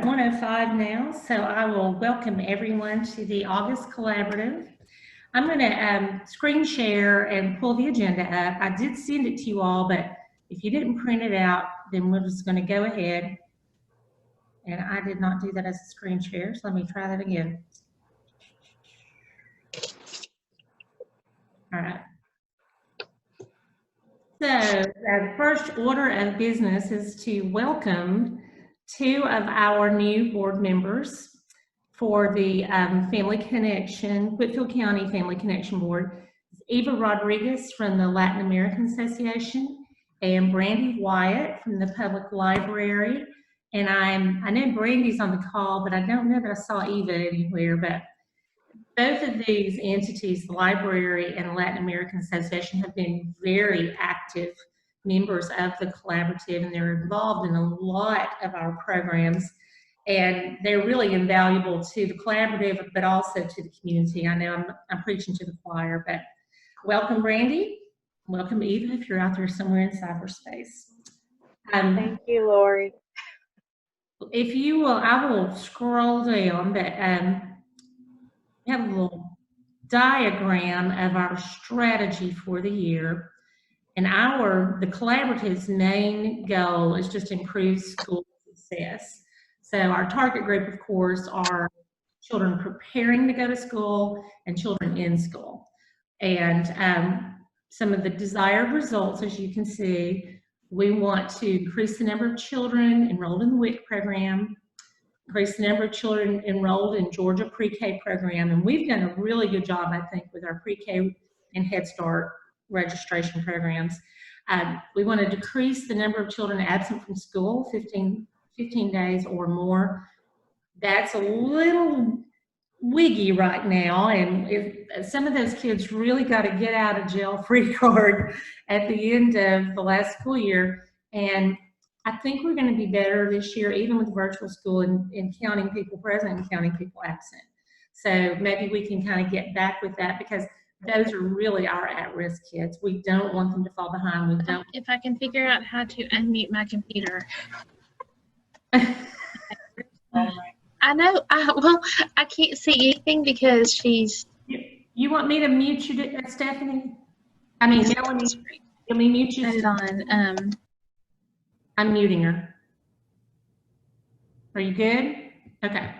1:05 now, so I will welcome everyone to the August Collaborative. I'm going to screen share and pull the agenda up. I did send it to you all, but if you didn't print it out, then we're just going to go ahead. And I did not do that as a screen share, so let me try that again. All right. So the first order of business is to welcome two of our new board members for the Family Connection, Whitfield County Family Connection Board. Eva Rodriguez from the Latin American Association and Brandy Wyatt from the Public Library. And I know Brandy's on the call, but I don't know that I saw Eva anywhere, but both of these entities, the library and the Latin American Association, have been very active members of the collaborative, and they're involved in a lot of our programs. And they're really invaluable to the collaborative, but also to the community. I know I'm preaching to the choir, but welcome, Brandy. Welcome, Eva, if you're out there somewhere in cyberspace. Thank you, Lori. If you will, I will scroll down, but we have a little diagram of our strategy for the year. And the collaborative's main goal is just to improve school success. So our target group, of course, are children preparing to go to school and children in school. And some of the desired results, as you can see, we want to increase the number of children enrolled in the WIC program, increase the number of children enrolled in Georgia pre-K program, and we've done a really good job, I think, with our pre-K and Head Start registration programs. We want to decrease the number of children absent from school, 15 days or more. That's a little wiggy right now, and if some of those kids really got to get out of jail free card at the end of the last school year, and I think we're going to be better this year, even with virtual school and counting people present and counting people absent. So maybe we can kind of get back with that, because those are really our at-risk kids. We don't want them to fall behind. We don't. If I can figure out how to unmute my computer. I know. I can't see anything because she's. You want me to mute you, Stephanie? I mean, Melanie. Let me mute you. Put it on. I'm muting her. Are you good? Okay.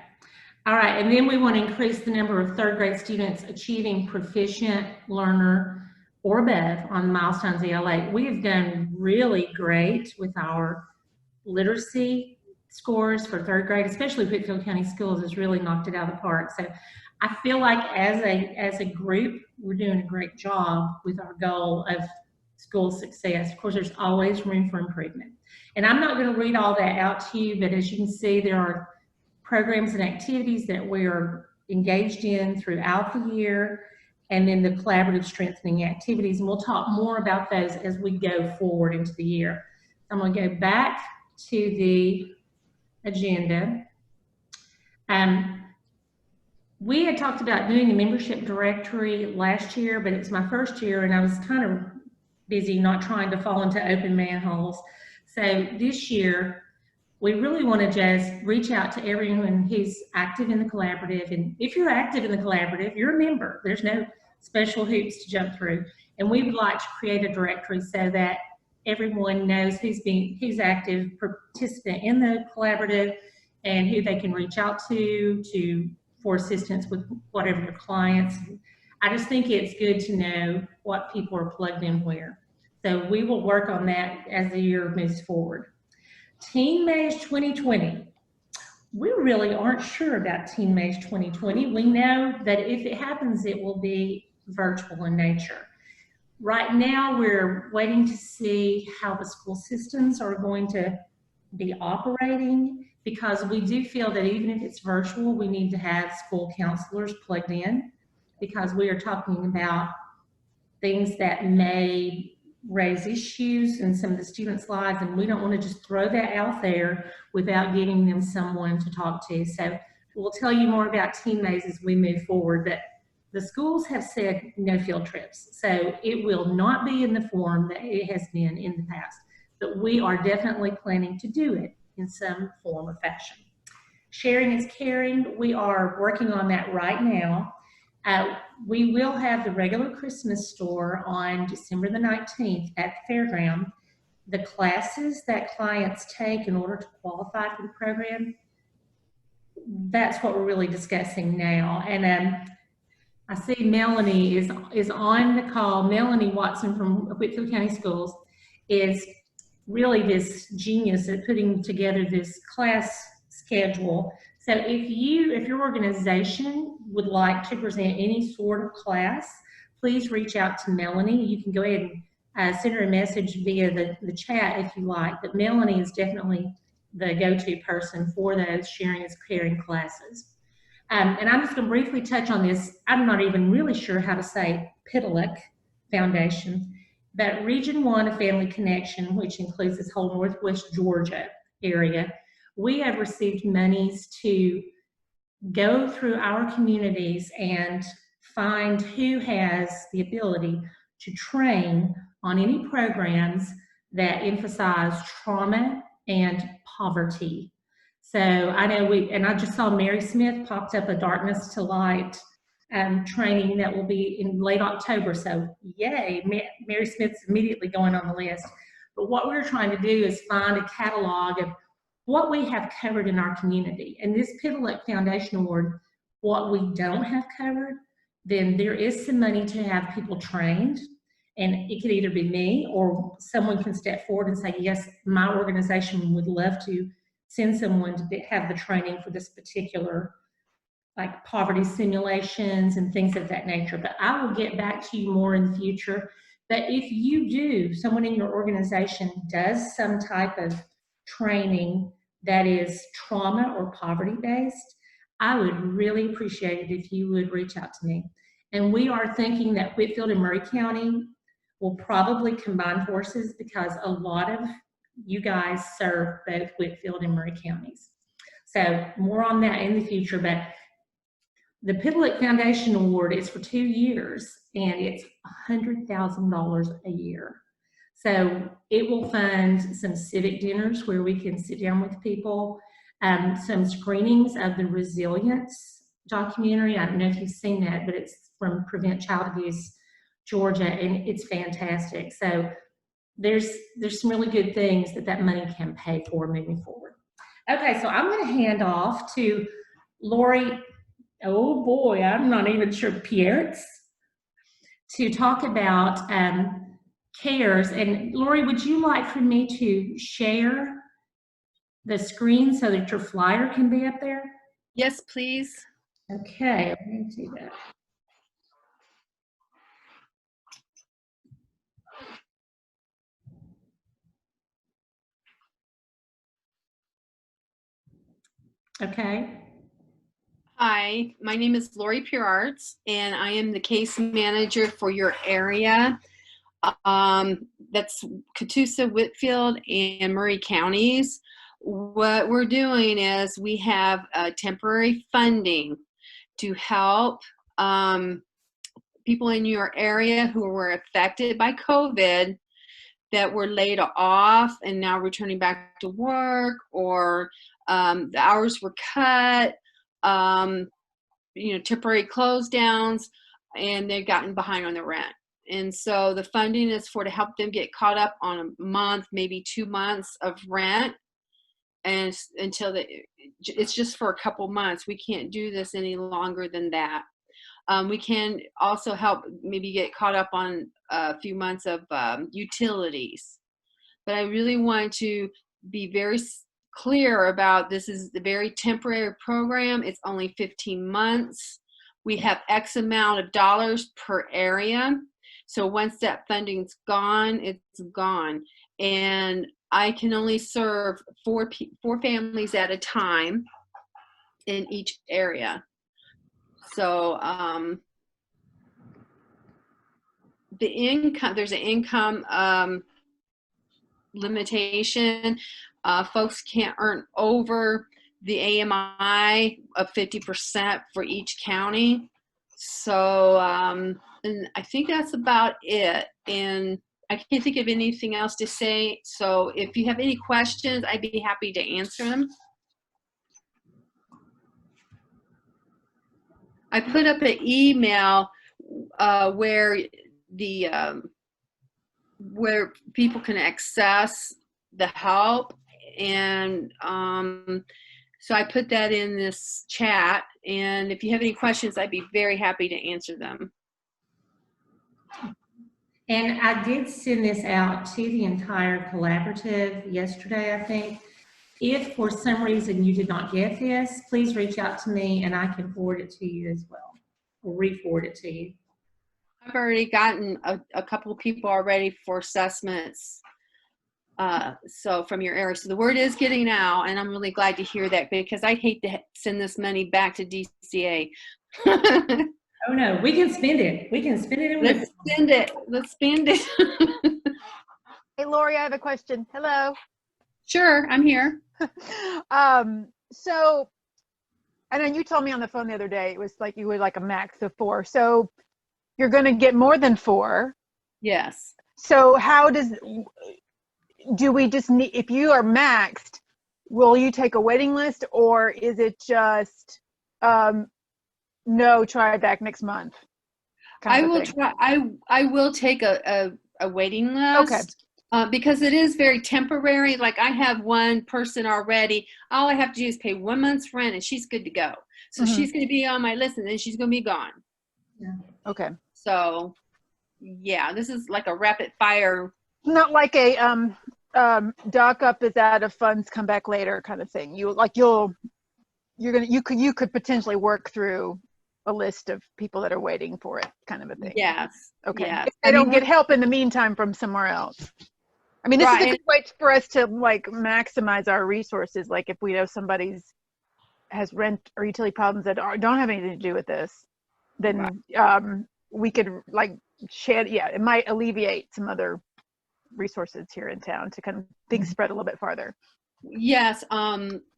All right, and then we want to increase the number of third grade students achieving proficient learner or above on milestones ELA. We have done really great with our literacy scores for third grade, especially Whitfield County Schools has really knocked it out of the park. So I feel like as a group, we're doing a great job with our goal of school success. Of course, there's always room for improvement. And I'm not going to read all that out to you, but as you can see, there are programs and activities that we're engaged in throughout the year, and then the collaborative strengthening activities. And we'll talk more about those as we go forward into the year. I'm going to go back to the agenda. We had talked about doing a membership directory last year, but it's my first year and I was kind of busy not trying to fall into open manholes. So this year, we really want to just reach out to everyone who's active in the collaborative. And if you're active in the collaborative, you're a member. There's no special hoops to jump through. And we would like to create a directory so that everyone knows who's active participant in the collaborative and who they can reach out to for assistance with whatever their clients. I just think it's good to know what people are plugged in where. So we will work on that as the year moves forward. Teen Maze 2020. We really aren't sure about Teen Maze 2020. We know that if it happens, it will be virtual in nature. Right now, we're waiting to see how the school systems are going to be operating, because we do feel that even if it's virtual, we need to have school counselors plugged in, because we are talking about things that may raise issues in some of the students' lives, and we don't want to just throw that out there without giving them someone to talk to. So we'll tell you more about Teen Maze as we move forward, but the schools have said no field trips. So it will not be in the form that it has been in the past, but we are definitely planning to do it in some form or fashion. Sharing is caring. We are working on that right now. We will have the regular Christmas store on December the 19th at the fairground. The classes that clients take in order to qualify for the program, that's what we're really discussing now. And I see Melanie is on the call. Melanie Watson from Whitfield County Schools is really this genius at putting together this class schedule. So if your organization would like to present any sort of class, please reach out to Melanie. You can go ahead and send her a message via the chat if you like, but Melanie is definitely the go-to person for those sharing is caring classes. And I'm just going to briefly touch on this. I'm not even really sure how to say Pitalik Foundation, but Region 1 of Family Connection, which includes this whole Northwest Georgia area, we have received monies to go through our communities and find who has the ability to train on any programs that emphasize trauma and poverty. So I know I just saw Mary Smith popped up a Darkness to Light training that will be in late October. So yay, Mary Smith's immediately going on the list. But what we're trying to do is find a catalog of what we have covered in our community. And this Pitalik Foundation Award, what we don't have covered, then there is some money to have people trained. And it could either be me or someone can step forward and say, yes, my organization would love to send someone to have the training for this particular, like poverty simulations and things of that nature. But I will get back to you more in the future. But if someone in your organization does some type of training that is trauma or poverty based, I would really appreciate it if you would reach out to me. And we are thinking that Whitfield and Murray County will probably combine forces because a lot of you guys serve both Whitfield and Murray counties. So more on that in the future, but the Pitalik Foundation Award is for 2 years and it's $100,000 a year. So it will fund some civic dinners where we can sit down with people, some screenings of the Resilience documentary. I don't know if you've seen that, but it's from Prevent Child Abuse Georgia, and it's fantastic. So there's some really good things that money can pay for moving forward. Okay, so I'm going to hand off to Lori. Oh boy, I'm not even sure, Pierce, to talk about CARES. And Lori, would you like for me to share the screen so that your flyer can be up there? Yes, please. Okay, let me do that. Okay. Hi, my name is Lori Purarts, and I am the case manager for your area. That's Catoosa, Whitfield, and Murray counties. What we're doing is we have temporary funding to help people in your area who were affected by COVID that were laid off and now returning back to work, or the hours were cut, temporary close downs, and they've gotten behind on their rent. And so the funding is to help them get caught up on a month, maybe 2 months of rent, and it's just for a couple months. We can't do this any longer than that. We can also help maybe get caught up on a few months of utilities. But I really want to be very clear about this is the very temporary program. It's only 15 months. We have X amount of dollars per area. So once that funding's gone, it's gone. And I can only serve four families at a time in each area. So there's an income limitation. Folks can't earn over the AMI of 50% for each county. So, and I think that's about it. And I can't think of anything else to say. So if you have any questions, I'd be happy to answer them. I put up an email where the where people can access the help, and so I put that in this chat. And if you have any questions, I'd be very happy to answer them. And I did send this out to the entire collaborative yesterday, I think. If for some reason you did not get this, please reach out to me and I can forward it to you as well, or re-forward it to you. I've already gotten a couple of people already for assessments. So from your area. So the word is getting out, and I'm really glad to hear that, because I'd hate to send this money back to DCA. Oh no, we can spend it. We can spend it. In Let's spend it. Let's spend it. Hey, Lori, I have a question. Hello. Sure, I'm here. So, and then you told me on the phone the other day, it was like you would like a max of 4. So you're going to get more than 4. Yes. So how do we just need, if you are maxed, will you take a waiting list, or is it just, no, try back next month? I will try. I will take a waiting list. Okay. Because it is very temporary. Like, I have one person already. All I have to do is pay 1 month's rent, and she's good to go. So she's going to be on my list, and then she's going to be gone. Yeah. Okay. So, yeah, this is like a rapid fire. Not like a dock up is out of funds, come back later kind of thing. You could potentially work through a list of people that are waiting for it, kind of a thing. Yes. Okay. Yes. If they don't get help in the meantime from somewhere else. I mean, this is a good way for us to like maximize our resources. Like, if we know somebody's has rent or utility problems that don't have anything to do with this, then we could like share. Yeah, it might alleviate some other resources here in town to kind of things spread a little bit farther. Yes.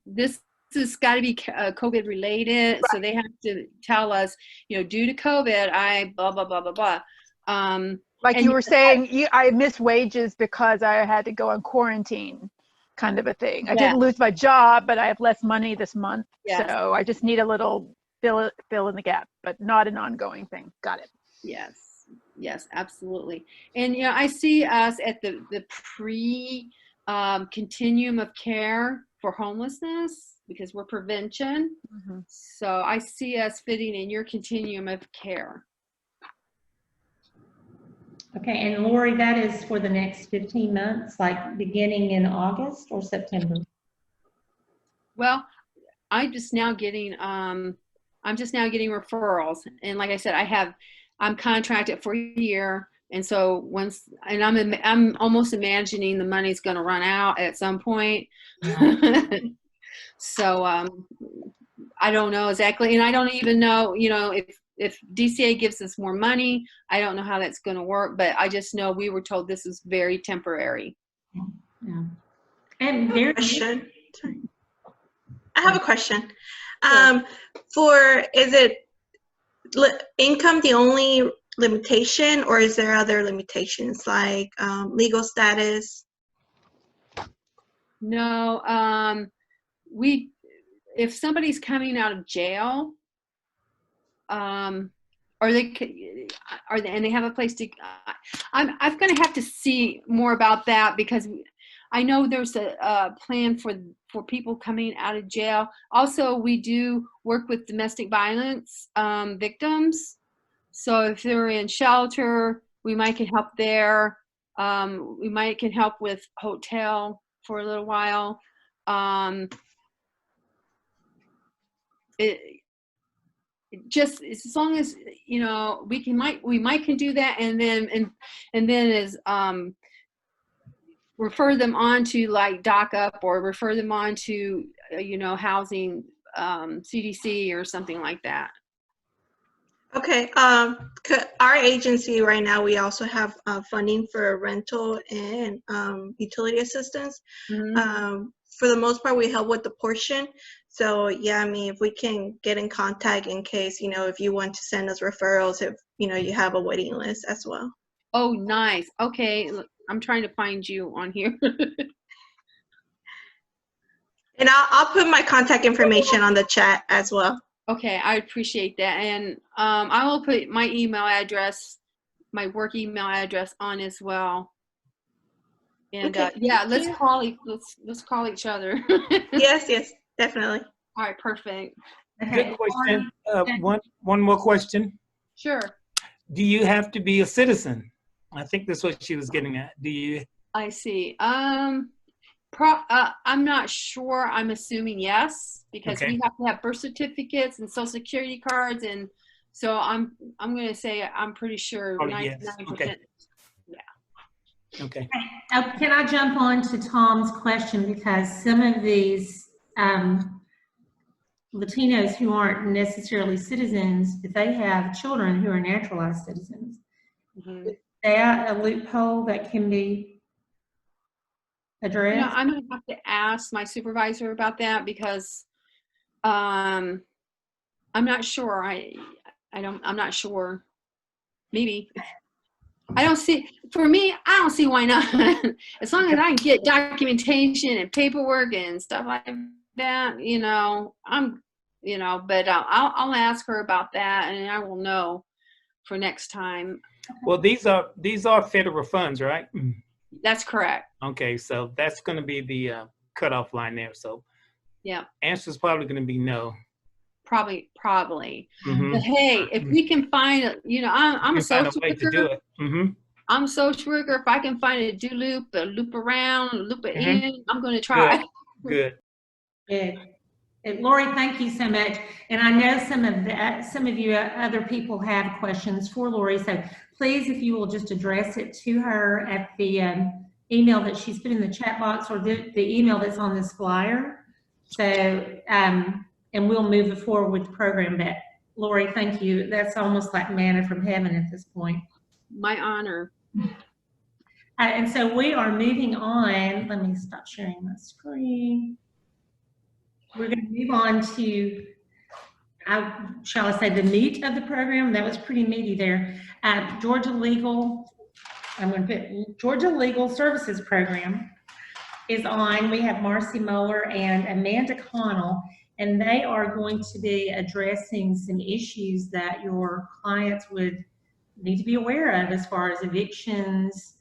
This has got to be COVID related. Right. So they have to tell us, due to COVID, I blah, blah, blah, blah, blah. Like you were saying, I missed wages because I had to go on quarantine, kind of a thing. I didn't lose my job, but I have less money this month. Yes. So I just need a little fill in the gap, but not an ongoing thing. Got it. Yes. Yes, absolutely. And, I see us at the continuum of care for homelessness, because we're prevention. Mm-hmm. So I see us fitting in your continuum of care. Okay, and Lori, that is for the next 15 months, like beginning in August or September? Well, I'm just now getting referrals. And like I said, I'm contracted for a year. And so I'm almost imagining the money's going to run out at some point. Yeah. So I don't know exactly. And I don't even know, if DCA gives us more money, I don't know how that's going to work, but I just know we were told this is very temporary. Yeah. And very question. Sorry. I have a question. Is it income the only limitation, or is there other limitations like legal status? No, if somebody's coming out of jail, and they have a place to, I'm going to have to see more about that, because I know there's a plan for people coming out of jail. Also, we do work with domestic violence victims. So if they're in shelter, we might can help there. We might can help with hotel for a little while. Just as long as we might can do that, and then as refer them on to like dock up, or refer them on to housing CDC or something like that. Okay. Our agency right now, we also have funding for rental and utility assistance. Mm-hmm. For the most part, we help with the portion. So yeah, if we can get in contact in case, if you want to send us referrals, if, you have a waiting list as well. Oh, nice. Okay. I'm trying to find you on here. And I'll put my contact information on the chat as well. Okay, I appreciate that. And I will put my email address, my work email address on as well. And Okay, yeah, thank you. let's call each other. Yes, definitely. All right, perfect. Okay. Good question. Laurie, One more question. Sure. Do you have to be a citizen? I think that's what she was getting at. Do you? I see. I'm not sure. I'm assuming yes, because Okay. we have to have birth certificates and social security cards, and so I'm going to say I'm pretty sure Probably yes. 99%. Okay. Okay. Can I jump on to Tom's question, because some of these Latinos who aren't necessarily citizens, but they have children who are naturalized citizens. Mhm. Is that a loophole that can be addressed? I'm going to have to ask my supervisor about that, because I'm not sure. I'm not sure. Maybe. I don't see why not. As long as I can get documentation and paperwork and stuff like that, but I'll ask her about that, and I will know for next time. Well, these are federal funds, right? That's correct. Okay, so that's going to be the cutoff line there. So Yeah, answer is probably going to be no. probably. Mhm. But hey, if we can find, I'm a You find social way to do worker. it. Mm-hmm. I'm a social worker. If I can find a loop around, loop it Mhm. in, I'm going to try. Good. Good. And Lori, thank you so much. And I know some of you other people have questions for Lori. So please, if you will just address it to her at the email that she's put in the chat box, or the email that's on this flyer. So, and we'll move forward with the program. But Lori, thank you. That's almost like manna from heaven at this point. My honor. And so we are moving on. Let me stop sharing my screen. We're going to move on to, shall I say, the meat of the program. That was pretty meaty there. Georgia Legal Services Program is on. We have Marcy Moeller and Amanda Connell, and they are going to be addressing some issues that your clients would need to be aware of, as far as evictions,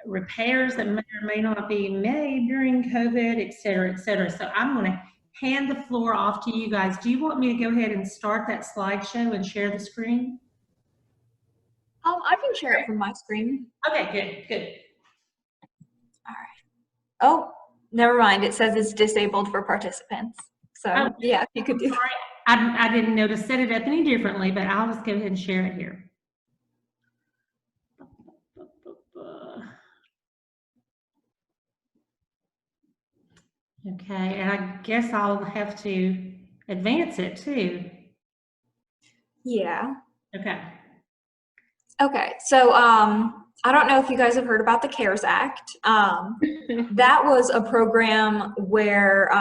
repairs that may or may not be made during COVID, et cetera, et cetera. So I'm going to hand the floor off to you guys. Do you want me to go ahead and start that slideshow and share the screen? I can share it from my screen. Okay, good. All right. Oh, never mind. It says it's disabled for participants. So yeah, if you could do. Sorry, I didn't know to set it up any differently, but I'll just go ahead and share it here. Okay, and I guess I'll have to advance it too. Yeah. Okay. Okay. So I don't know if you guys have heard about the CARES Act. That was a program where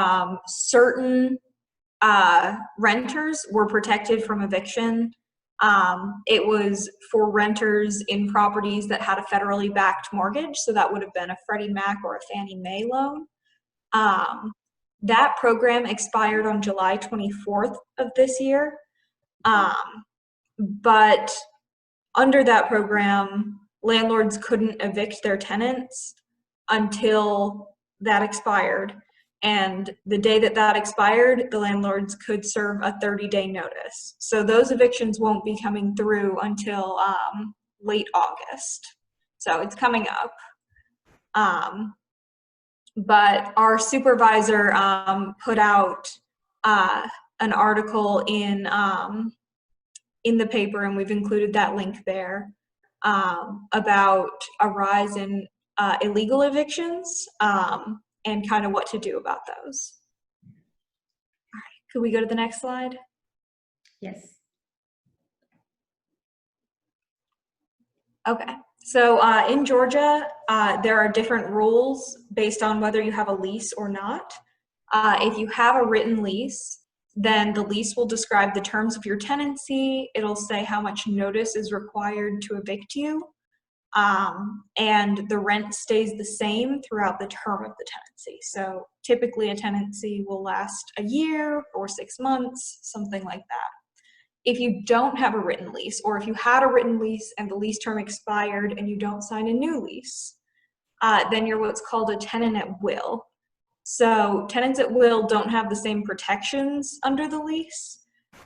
certain renters were protected from eviction. It was for renters in properties that had a federally backed mortgage. So that would have been a Freddie Mac or a Fannie Mae loan. That program expired on July 24th of this year. But under that program, landlords couldn't evict their tenants until that expired. And the day that expired, the landlords could serve a 30-day notice. So those evictions won't be coming through until late August. So it's coming up. But our supervisor put out an article in the paper, and we've included that link there, about a rise in illegal evictions and kind of what to do about those. All right, could we go to the next slide? Yes. Okay. So in Georgia, there are different rules based on whether you have a lease or not. If you have a written lease, then the lease will describe the terms of your tenancy. It'll say how much notice is required to evict you. And the rent stays the same throughout the term of the tenancy. So Typically, a tenancy will last a year or 6 months, something like that. If you don't have a written lease, or if you had a written lease and the lease term expired and you don't sign a new lease, then you're what's called a tenant at will. So tenants at will don't have the same protections under the lease,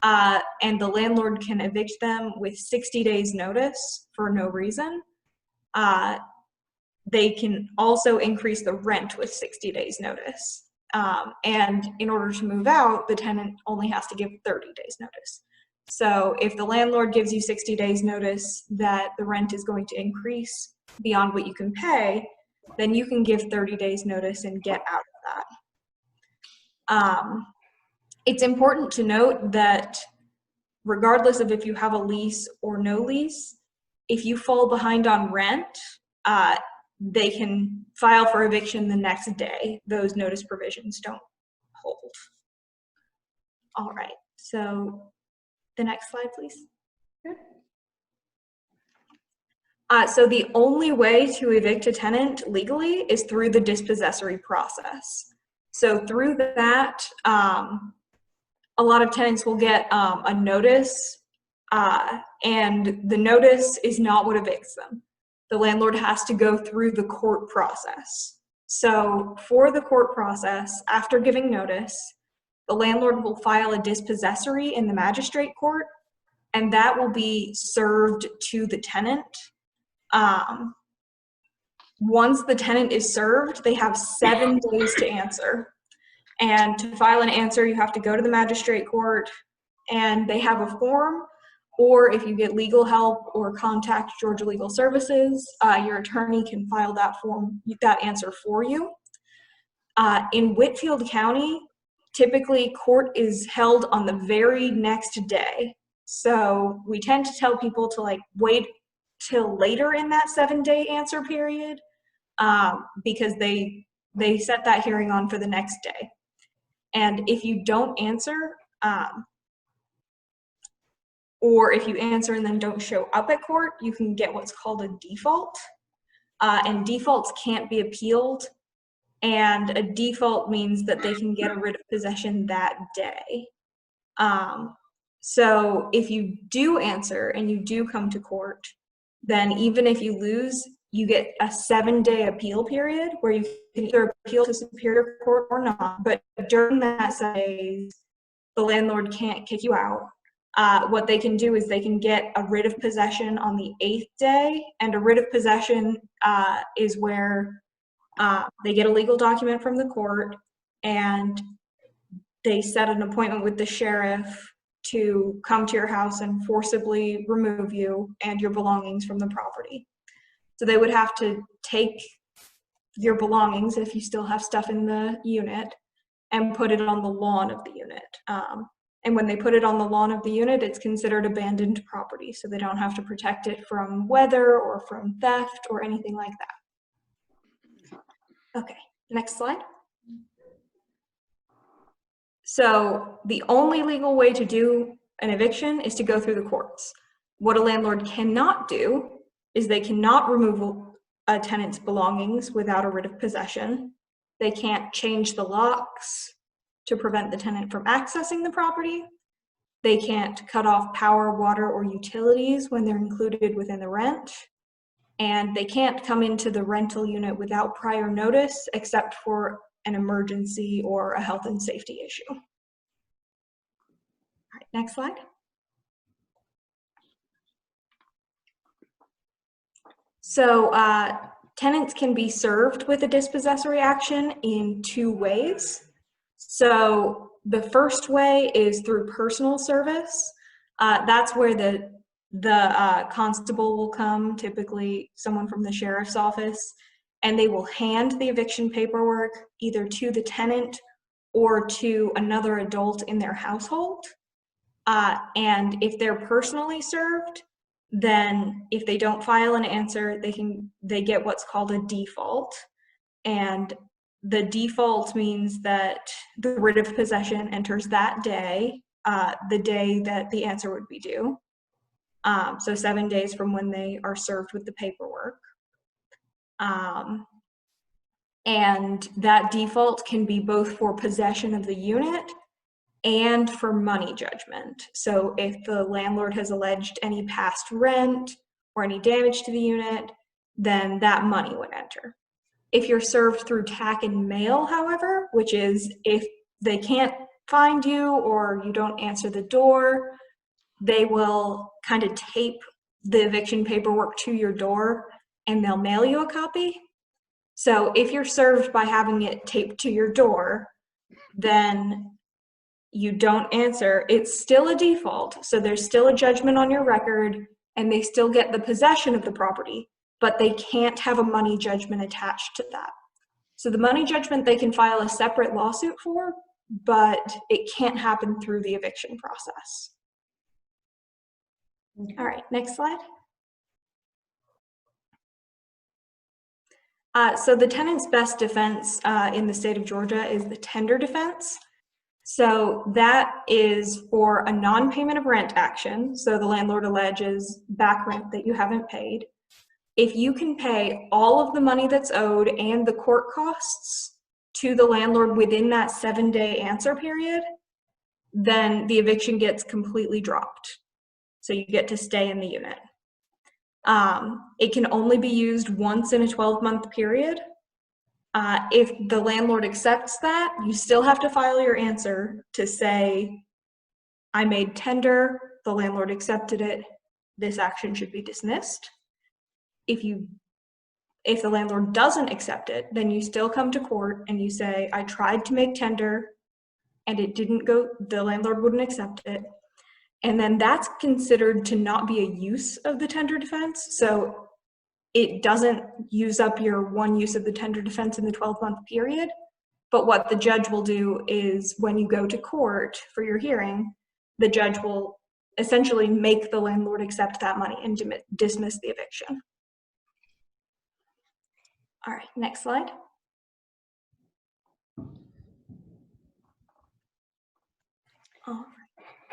and the landlord can evict them with 60 days notice for no reason. They can also increase the rent with 60 days notice. And in order to move out, the tenant only has to give 30 days notice. So if the landlord gives you 60 days notice that the rent is going to increase beyond what you can pay, then you can give 30 days notice and get out of that. It's important to note that regardless of if you have a lease or no lease, if you fall behind on rent, they can file for eviction the next day. Those notice provisions don't hold. All right, so the next slide, please. So the only way to evict a tenant legally is through the dispossessory process. So through that, a lot of tenants will get a notice, and the notice is not what evicts them. The landlord has to go through the court process. So for the court process, after giving notice, the landlord will file a dispossessory in the magistrate court, and that will be served to the tenant. Once the tenant is served, they have 7 days to answer. And to file an answer, you have to go to the magistrate court, and they have a form, or if you get legal help or contact Georgia Legal Services, your attorney can file that form, that answer for you. In Whitfield County, typically court is held on the very next day. So we tend to tell people to wait till later in that 7-day answer period, because they set that hearing on for the next day. And if you don't answer, or if you answer and then don't show up at court, you can get what's called a default. And defaults can't be appealed. And a default means that they can get a writ of possession that day. So if you do answer and you do come to court, then even if you lose, you get a 7-day appeal period where you can either appeal to Superior Court or not. But during that 7 days, the landlord can't kick you out. What they can do is they can get a writ of possession on the 8th day, and a writ of possession is where they get a legal document from the court, and they set an appointment with the sheriff to come to your house and forcibly remove you and your belongings from the property. So they would have to take your belongings, if you still have stuff in the unit, and put it on the lawn of the unit. And when they put it on the lawn of the unit, it's considered abandoned property, so they don't have to protect it from weather or from theft or anything like that. Okay, next slide. So the only legal way to do an eviction is to go through the courts. What a landlord cannot do is they cannot remove a tenant's belongings without a writ of possession. They can't change the locks to prevent the tenant from accessing the property. They can't cut off power, water, or utilities when they're included within the rent. And they can't come into the rental unit without prior notice, except for an emergency or a health and safety issue. All right, next slide. So tenants can be served with a dispossessory action in 2 ways. So the first way is through personal service. That's where the constable will come, typically someone from the sheriff's office, and they will hand the eviction paperwork either to the tenant or to another adult in their household. And if they're personally served, then if they don't file an answer, they get what's called a default. And the default means that the writ of possession enters that day, the day that the answer would be due. So 7 days from when they are served with the paperwork. And that default can be both for possession of the unit and for money judgment. So if the landlord has alleged any past rent or any damage to the unit, then that money would enter. If you're served through tack and mail, however, which is if they can't find you or you don't answer the door, they will kind of tape the eviction paperwork to your door and they'll mail you a copy. So if you're served by having it taped to your door, then you don't answer. It's still a default. So there's still a judgment on your record and they still get the possession of the property, but they can't have a money judgment attached to that. So the money judgment they can file a separate lawsuit for, but it can't happen through the eviction process. All right, next slide. So the tenant's best defense in the state of Georgia is the tender defense. So that is for a non-payment of rent action. So the landlord alleges back rent that you haven't paid. If you can pay all of the money that's owed and the court costs to the landlord within that 7-day answer period, then the eviction gets completely dropped. So you get to stay in the unit. It can only be used once in a 12-month period. If the landlord accepts that, you still have to file your answer to say, I made tender, the landlord accepted it, this action should be dismissed. If the landlord doesn't accept it, then you still come to court and you say, I tried to make tender and it didn't go, the landlord wouldn't accept it. And then that's considered to not be a use of the tender defense. So it doesn't use up your one use of the tender defense in the 12-month period. But what the judge will do is when you go to court for your hearing, the judge will essentially make the landlord accept that money and dismiss the eviction. All right, next slide.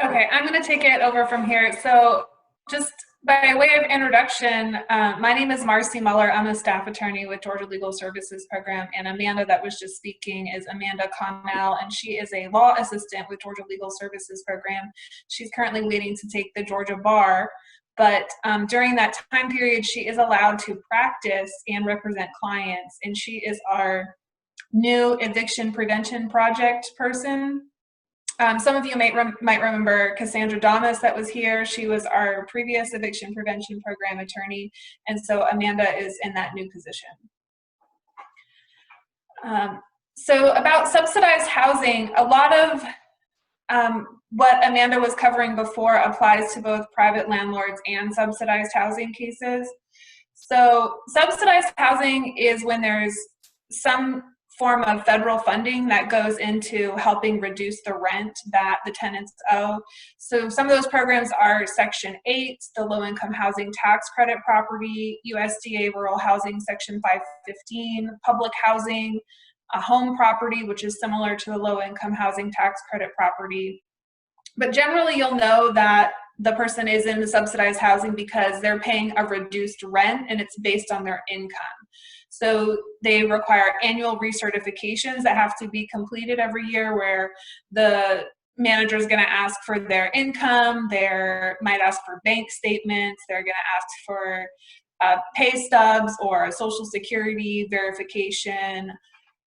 Okay, I'm going to take it over from here. So just by way of introduction, my name is Marcy Muller. I'm a staff attorney with Georgia Legal Services Program, and Amanda that was just speaking is Amanda Connell, and she is a law assistant with Georgia Legal Services Program. She's currently waiting to take the Georgia bar, but during that time period, she is allowed to practice and represent clients, and she is our new eviction prevention project person. Some of you might remember Cassandra Damas that was here. She was our previous eviction prevention program attorney, and so Amanda is in that new position. So about subsidized housing, a lot of what Amanda was covering before applies to both private landlords and subsidized housing cases. So subsidized housing is when there's some form of federal funding that goes into helping reduce the rent that the tenants owe. So some of those programs are Section 8, the Low-Income Housing Tax Credit Property, USDA Rural Housing Section 515, public housing, a home property, which is similar to the Low-Income Housing Tax Credit Property. But generally you'll know that the person is in the subsidized housing because they're paying a reduced rent and it's based on their income. So they require annual recertifications that have to be completed every year, where the manager is going to ask for their income, they might ask for bank statements, they're going to ask for pay stubs or a social security verification.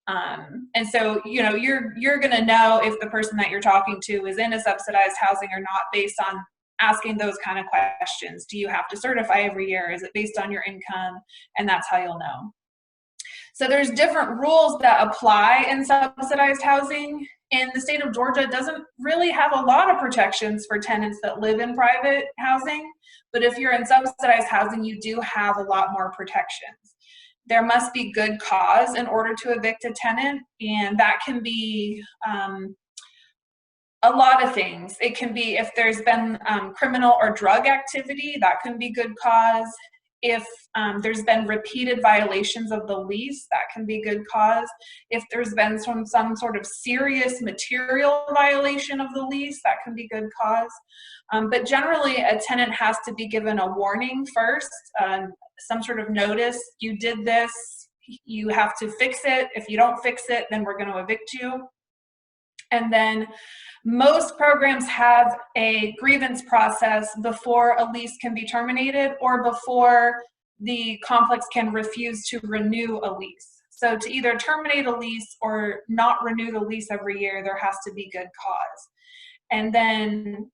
And so, you know, you're going to know if the person that you're talking to is in a subsidized housing or not based on asking those kind of questions. Do you have to certify every year? Is it based on your income? And that's how you'll know. So there's different rules that apply in subsidized housing. And the state of Georgia doesn't really have a lot of protections for tenants that live in private housing. But if you're in subsidized housing, you do have a lot more protections. There must be good cause in order to evict a tenant, and that can be a lot of things. It can be if there's been criminal or drug activity, that can be good cause. If there's been repeated violations of the lease, that can be good cause. If there's been some sort of serious material violation of the lease, that can be good cause. But generally, a tenant has to be given a warning first, some sort of notice, you did this, you have to fix it. If you don't fix it, then we're going to evict you. And then most programs have a grievance process before a lease can be terminated or before the complex can refuse to renew a lease. So to either terminate a lease or not renew the lease every year, there has to be good cause. And then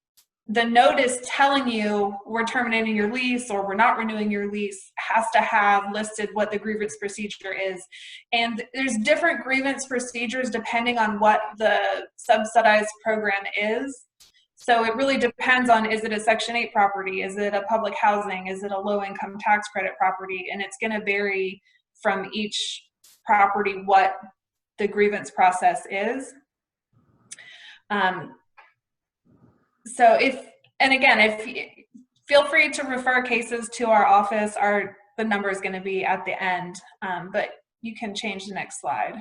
the notice telling you we're terminating your lease or we're not renewing your lease has to have listed what the grievance procedure is. And there's different grievance procedures depending on what the subsidized program is. So it really depends on, is it a Section 8 property? Is it a public housing? Is it a low-income tax credit property? And it's going to vary from each property what the grievance process is. So feel free to refer cases to our office. The number is going to be at the end, but you can change the next slide.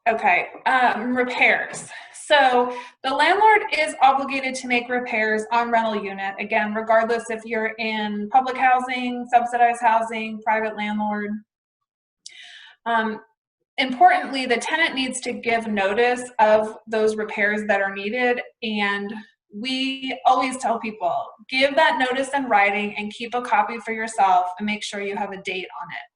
Okay, repairs. So the landlord is obligated to make repairs on rental unit, again, regardless if you're in public housing, subsidized housing, private landlord. Importantly, the tenant needs to give notice of those repairs that are needed, and we always tell people, give that notice in writing and keep a copy for yourself and make sure you have a date on it.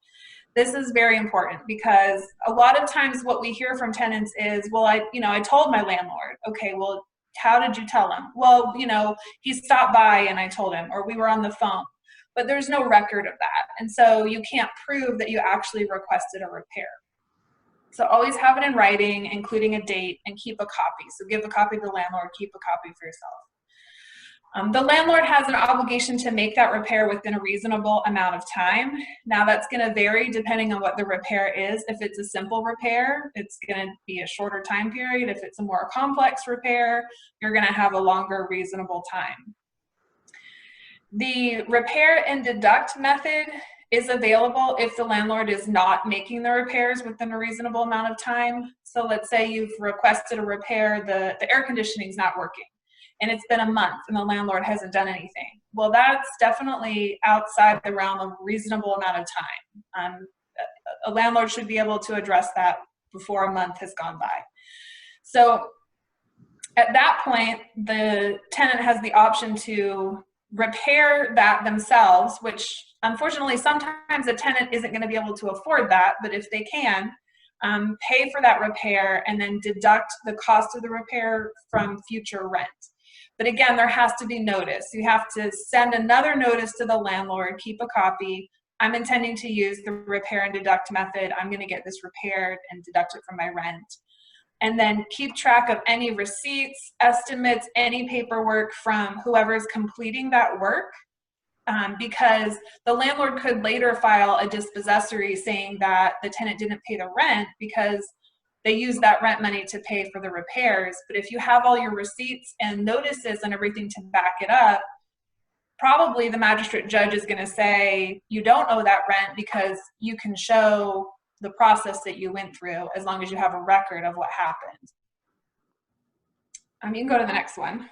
This is very important because a lot of times what we hear from tenants is, well, I told my landlord. Okay, well, how did you tell him? Well, he stopped by and I told him, or we were on the phone, but there's no record of that. And so you can't prove that you actually requested a repair. So always have it in writing, including a date, and keep a copy. So give a copy to the landlord, keep a copy for yourself. The landlord has an obligation to make that repair within a reasonable amount of time. Now that's going to vary depending on what the repair is. If it's a simple repair, it's going to be a shorter time period. If it's a more complex repair, you're going to have a longer reasonable time. The repair and deduct method is available if the landlord is not making the repairs within a reasonable amount of time. So let's say you've requested a repair, the air conditioning is not working, and it's been a month and the landlord hasn't done anything. Well, that's definitely outside the realm of reasonable amount of time. A landlord should be able to address that before a month has gone by. So at that point, the tenant has the option to repair that themselves, which unfortunately sometimes a tenant isn't going to be able to afford that, but if they can, pay for that repair and then deduct the cost of the repair from future rent. But again, there has to be notice. You have to send another notice to the landlord, keep a copy. I'm intending to use the repair and deduct method. I'm going to get this repaired and deduct it from my rent. And then keep track of any receipts, estimates, any paperwork from whoever's completing that work, because the landlord could later file a dispossessory saying that the tenant didn't pay the rent because they used that rent money to pay for the repairs. But if you have all your receipts and notices and everything to back it up, probably the magistrate judge is going to say you don't owe that rent because you can show the process that you went through as long as you have a record of what happened. You can go to the next one.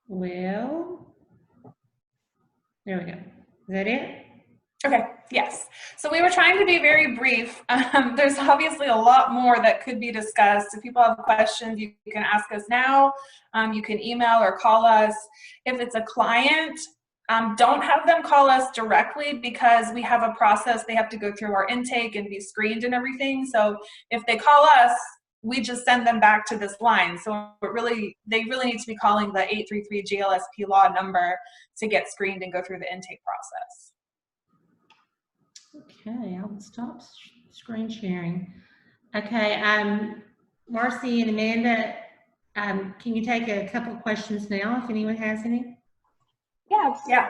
Well, there we go. Is that it? Okay, yes. So we were trying to be very brief. There's obviously a lot more that could be discussed. If people have questions, you can ask us now. You can email or call us. If it's a client, don't have them call us directly because we have a process. They have to go through our intake and be screened and everything. So if they call us, we just send them back to this line. So they really need to be calling the 833 GLSP law number to get screened and go through the intake process. Okay, I'll stop screen sharing. Okay, Marcy and Amanda, can you take a couple of questions now if anyone has any? Yeah.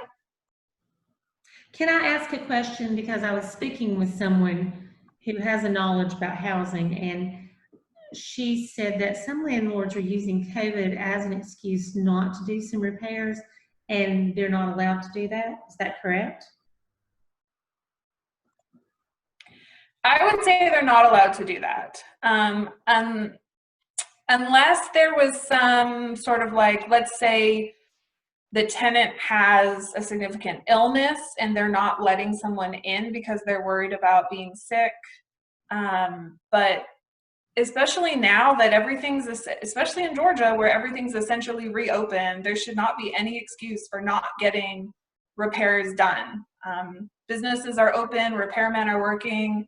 Can I ask a question? Because I was speaking with someone who has a knowledge about housing, and she said that some landlords are using COVID as an excuse not to do some repairs, and they're not allowed to do that. Is that correct? I would say they're not allowed to do that. unless there was some sort of like, let's say the tenant has a significant illness and they're not letting someone in because they're worried about being sick. But especially now that everything's, especially in Georgia where everything's essentially reopened, there should not be any excuse for not getting repairs done. Businesses are open, repairmen are working.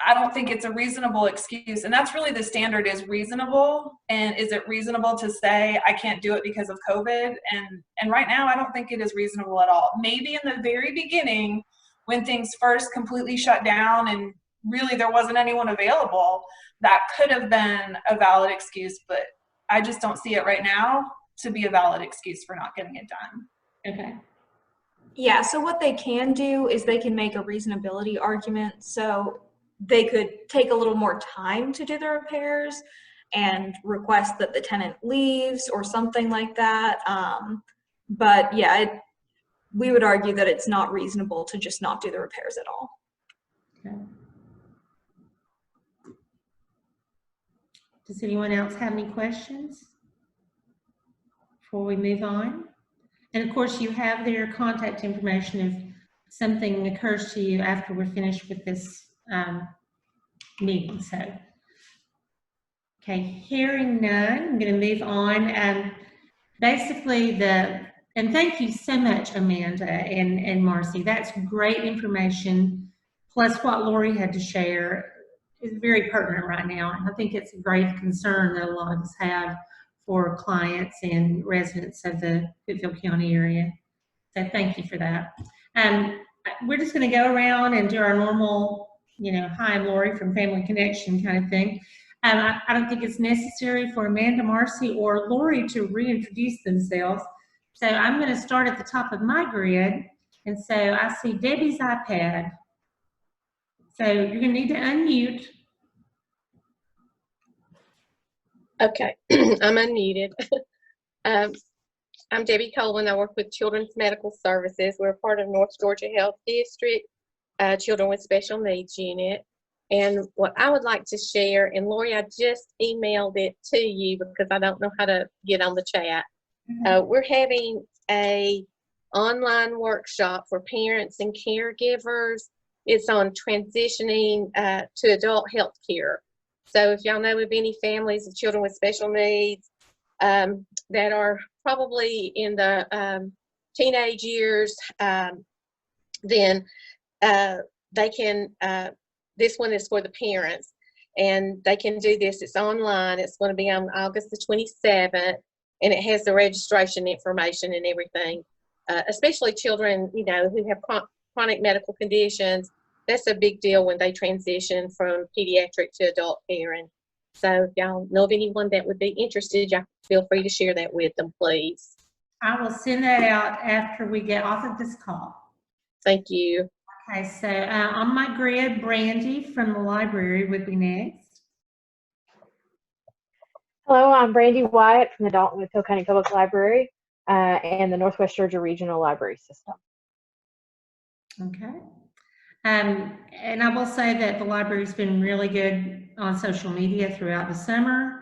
I don't think it's a reasonable excuse. And that's really the standard, is reasonable. And is it reasonable to say I can't do it because of COVID? And right now, I don't think it is reasonable at all. Maybe in the very beginning, when things first completely shut down and really there wasn't anyone available, that could have been a valid excuse. But I just don't see it right now to be a valid excuse for not getting it done. Okay. Yeah, so what they can do is they can make a reasonability argument. So they could take a little more time to do the repairs and request that the tenant leaves or something like that. But yeah, we would argue that it's not reasonable to just not do the repairs at all. Okay. Does anyone else have any questions before we move on? And of course, you have their contact information if something occurs to you after we're finished with this meeting. So, okay, hearing none, I'm going to move on. Basically, and thank you so much, Amanda and Marcy. That's great information. Plus, what Lori had to share is very pertinent right now. I think it's a grave concern that a lot of us have for clients and residents of the Whitfield County area. So thank you for that. We're just going to go around and do our normal, hi, I'm Lori from Family Connection kind of thing. I don't think it's necessary for Amanda, Marcy, or Lori to reintroduce themselves. So I'm going to start at the top of my grid. And so I see Debbie's iPad. So you're going to need to unmute. Okay, I'm unmuted. I'm Debbie Coleman. I work with Children's Medical Services. We're part of North Georgia Health District, Children with Special Needs Unit. And what I would like to share, and Lori, I just emailed it to you because I don't know how to get on the chat. We're having a online workshop for parents and caregivers. It's on transitioning to adult health care. So if y'all know of any families of children with special needs that are probably in the teenage years, then they can, this one is for the parents, and they can do this. It's online. It's going to be on August the 27th, and it has the registration information and everything, especially children, who have chronic medical conditions. That's a big deal when they transition from pediatric to adult care. And so if y'all know of anyone that would be interested, y'all feel free to share that with them, please. I will send that out after we get off of this call. Thank you. Okay, so on my grid, Brandy from the library would be next. Hello, I'm Brandy Wyatt from the Dalton-Whitfield County Public Library and the Northwest Georgia Regional Library System. Okay. And I will say that the library's been really good on social media throughout the summer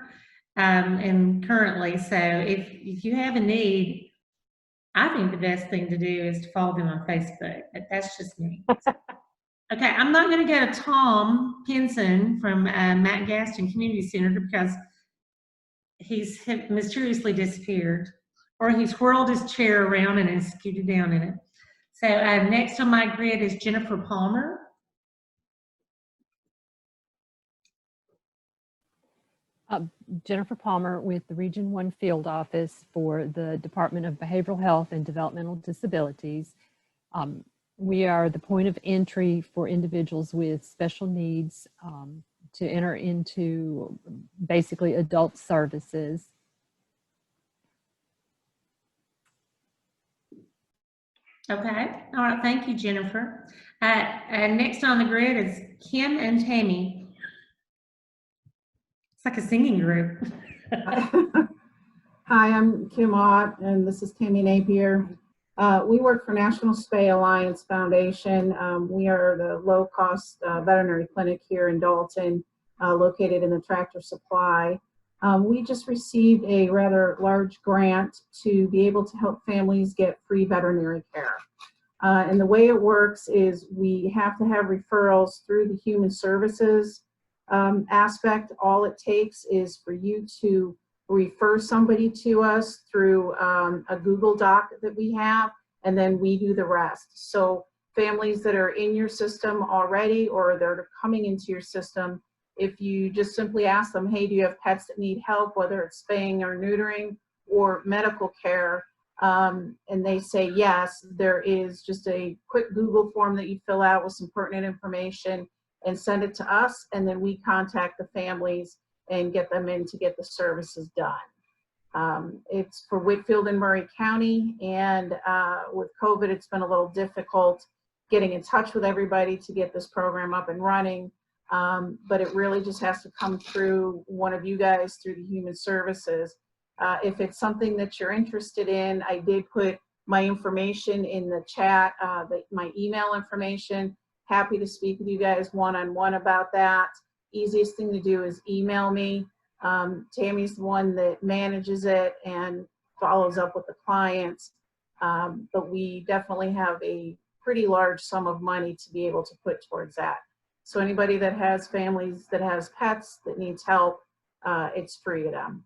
and currently. So if you have a need, I think the best thing to do is to follow them on Facebook. But that's just me. Okay, I'm not going to go to Tom Pinson from Matt Gaston Community Center because he's mysteriously disappeared, or he's whirled his chair around and is scooted down in it. So next on my grid is Jennifer Palmer. Jennifer Palmer with the Region 1 Field Office for the Department of Behavioral Health and Developmental Disabilities. We are the point of entry for individuals with special needs to enter into basically adult services. Okay, all right, thank you, Jennifer. And next on the grid is Kim and Tammy. It's like a singing group. Hi, I'm Kim Ott, and this is Tammy Napier. We work for National Spay Alliance Foundation. We are the low-cost veterinary clinic here in Dalton, located in the Tractor Supply. We just received a rather large grant to be able to help families get free veterinary care. And the way it works is we have to have referrals through the human services aspect. All it takes is for you to refer somebody to us through a Google Doc that we have, and then we do the rest. So families that are in your system already or that are coming into your system, if you just simply ask them, hey, do you have pets that need help, whether it's spaying or neutering or medical care, and they say yes, there is just a quick Google form that you fill out with some pertinent information and send it to us, and then we contact the families and get them in to get the services done. It's for Whitfield and Murray County, and with COVID, it's been a little difficult getting in touch with everybody to get this program up and running, but it really just has to come through one of you guys through the human services. If it's something that you're interested in, I did put my information in the chat, my email information. Happy to speak with you guys one-on-one about that. Easiest thing to do is email me. Tammy's the one that manages it and follows up with the clients. But we definitely have a pretty large sum of money to be able to put towards that. So anybody that has families that has pets that needs help, it's free to them.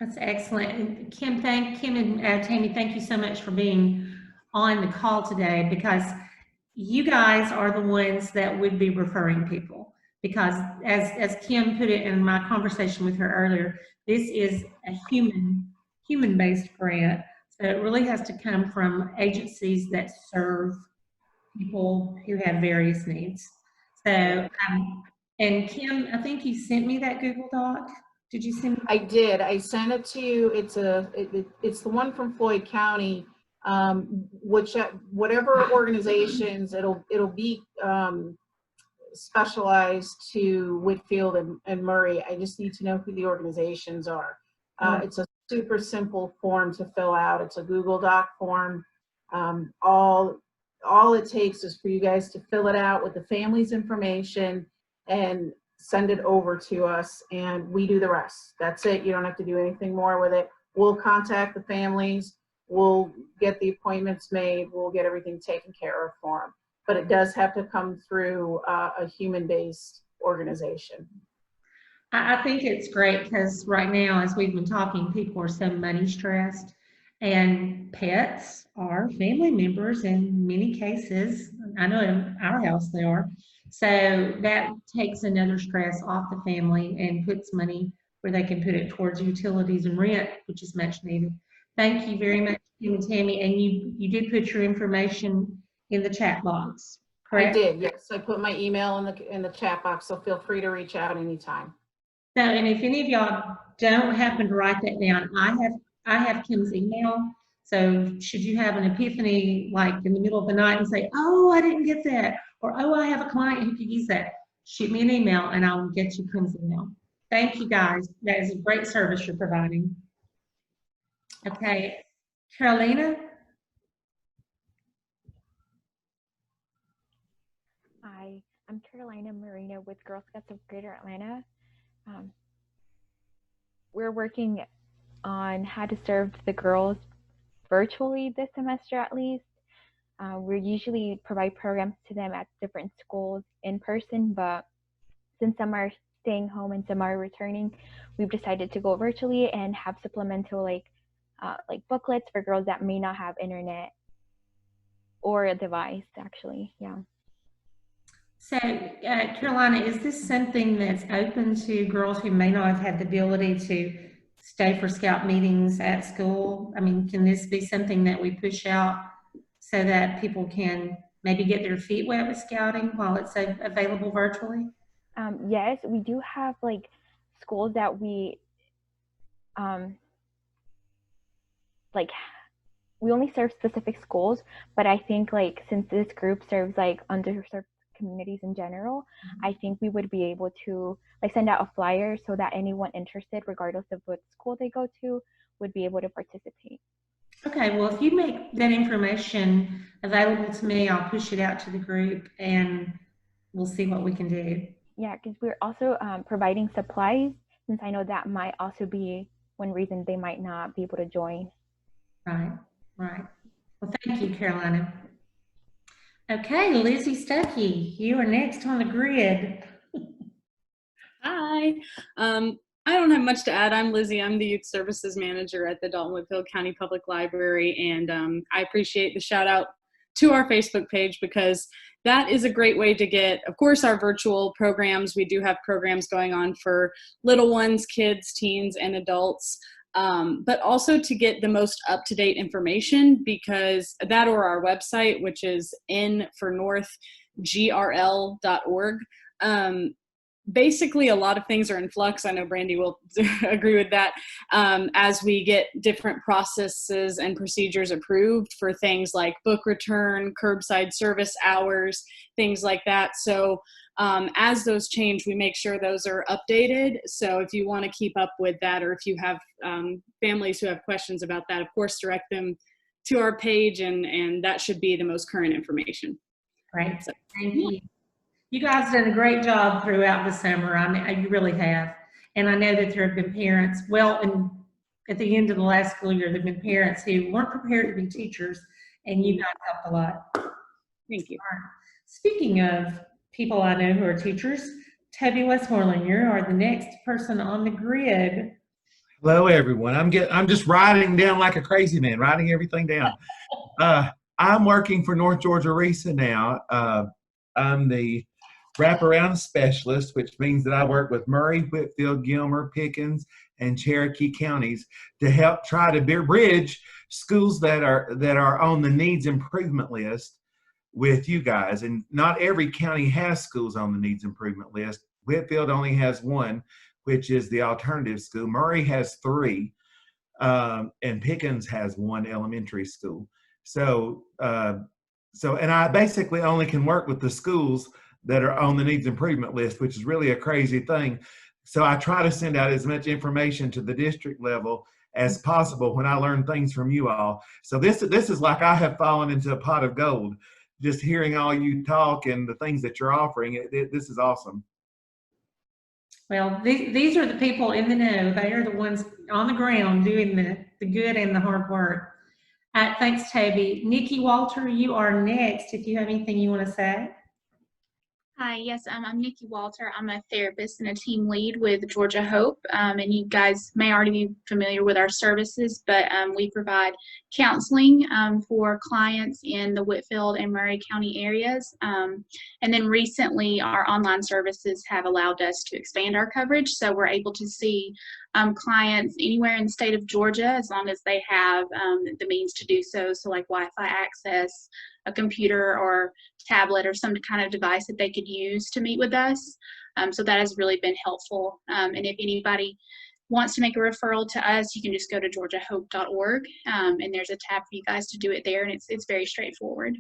That's excellent. And Kim and Tammy, thank you so much for being on the call today, because you guys are the ones that would be referring people. Because as Kim put it in my conversation with her earlier, this is a human-based grant. So it really has to come from agencies that serve people who have various needs. So, and Kim, I think you sent me that Google Doc. Did you send me? I did. I sent it to you. It's the one from Floyd County. Whatever organizations, it'll be specialized to Whitfield and Murray. I just need to know who the organizations are. It's a super simple form to fill out. It's a Google Doc form. All it takes is for you guys to fill it out with the family's information and send it over to us, and we do the rest. That's it. You don't have to do anything more with it. We'll contact the families. We'll get the appointments made. We'll get everything taken care of for them. But it does have to come through a human-based organization. I think it's great because right now, as we've been talking, people are so money stressed, and pets are family members in many cases. I know in our house they are. So that takes another stress off the family and puts money where they can put it towards utilities and rent, which is much needed. Thank you very much, Kim and Tammy. And you did put your information in the chat box, correct? I did, yes. I put my email in the chat box, so feel free to reach out anytime. So, and if any of y'all don't happen to write that down, I have Kim's email. So should you have an epiphany like in the middle of the night and say, oh, I didn't get that, or oh, I have a client who could use that, shoot me an email and I'll get you Kim's email. Thank you guys. That is a great service you're providing. Okay, Carolina. Hi, I'm Carolina Marino with Girl Scouts of Greater Atlanta. We're working on how to serve the girls virtually this semester at least. We usually provide programs to them at different schools in person, but since some are staying home and some are returning, we've decided to go virtually and have supplemental like booklets for girls that may not have internet or a device actually, yeah. So, Carolina, is this something that's open to girls who may not have had the ability to stay for Scout meetings at school? I mean, can this be something that we push out so that people can maybe get their feet wet with Scouting while it's available virtually? Yes, we do have like schools that we we only serve specific schools, but I think like since this group serves like underserved communities in general, I think we would be able to like send out a flyer so that anyone interested, regardless of what school they go to, would be able to participate. Okay, well, if you make that information available to me, I'll push it out to the group and we'll see what we can do. Yeah, because we're also providing supplies since I know that might also be one reason they might not be able to join. Right, right. Well, thank you, Carolina. Okay, Lizzie Stuckey, you are next on the grid. Hi. I don't have much to add. I'm Lizzie. I'm the Youth Services Manager at the Dalton-Whitfield County Public Library, and I appreciate the shout out to our Facebook page because that is a great way to get, of course, our virtual programs. We do have programs going on for little ones, kids, teens, and adults, but also to get the most up-to-date information, because that, or our website, which is nfornorthgrl.org. Basically, a lot of things are in flux. I know Brandy will agree with that. As we get different processes and procedures approved for things like book return, curbside service hours, things like that. So as those change, we make sure those are updated. So if you want to keep up with that, or if you have families who have questions about that, of course, direct them to our page, and that should be the most current information. Right. So, thank you. You guys done a great job throughout the summer. I mean, you really have. And I know that there have been parents, well, and at the end of the last school year, there have been parents who weren't prepared to be teachers, and you guys helped a lot. Thank you. Right. Speaking of people I know who are teachers, Toby Westmoreland, you are the next person on the grid. Hello, everyone. I'm just writing down like a crazy man, writing everything down. I'm working for North Georgia RESA now. I'm the wraparound specialist, which means that I work with Murray, Whitfield, Gilmer, Pickens, and Cherokee counties to help try to bridge schools that are on the needs improvement list with you guys. And not every county has schools on the needs improvement list. Whitfield only has one, which is the alternative school. Murray has 3, and Pickens has 1 elementary school. So and I basically only can work with the schools that are on the needs improvement list, which is really a crazy thing. So I try to send out as much information to the district level as possible when I learn things from you all. So this is like I have fallen into a pot of gold, just hearing all you talk and the things that you're offering. This is awesome. Well, these are the people in the know. They are the ones on the ground doing the good and the hard work. Thanks, Toby. Nikki Walter, you are next if you have anything you want to say. Hi, yes, I'm Nikki Walter. I'm a therapist and a team lead with Georgia Hope, and you guys may already be familiar with our services, but we provide counseling for clients in the Whitfield and Murray County areas, and then recently our online services have allowed us to expand our coverage, so we're able to see clients anywhere in the state of Georgia as long as they have the means to do so, so like Wi-Fi access, a computer or tablet or some kind of device that they could use to meet with us. So that has really been helpful. And if anybody wants to make a referral to us, you can just go to georgiahope.org, and there's a tab for you guys to do it there, and it's very straightforward.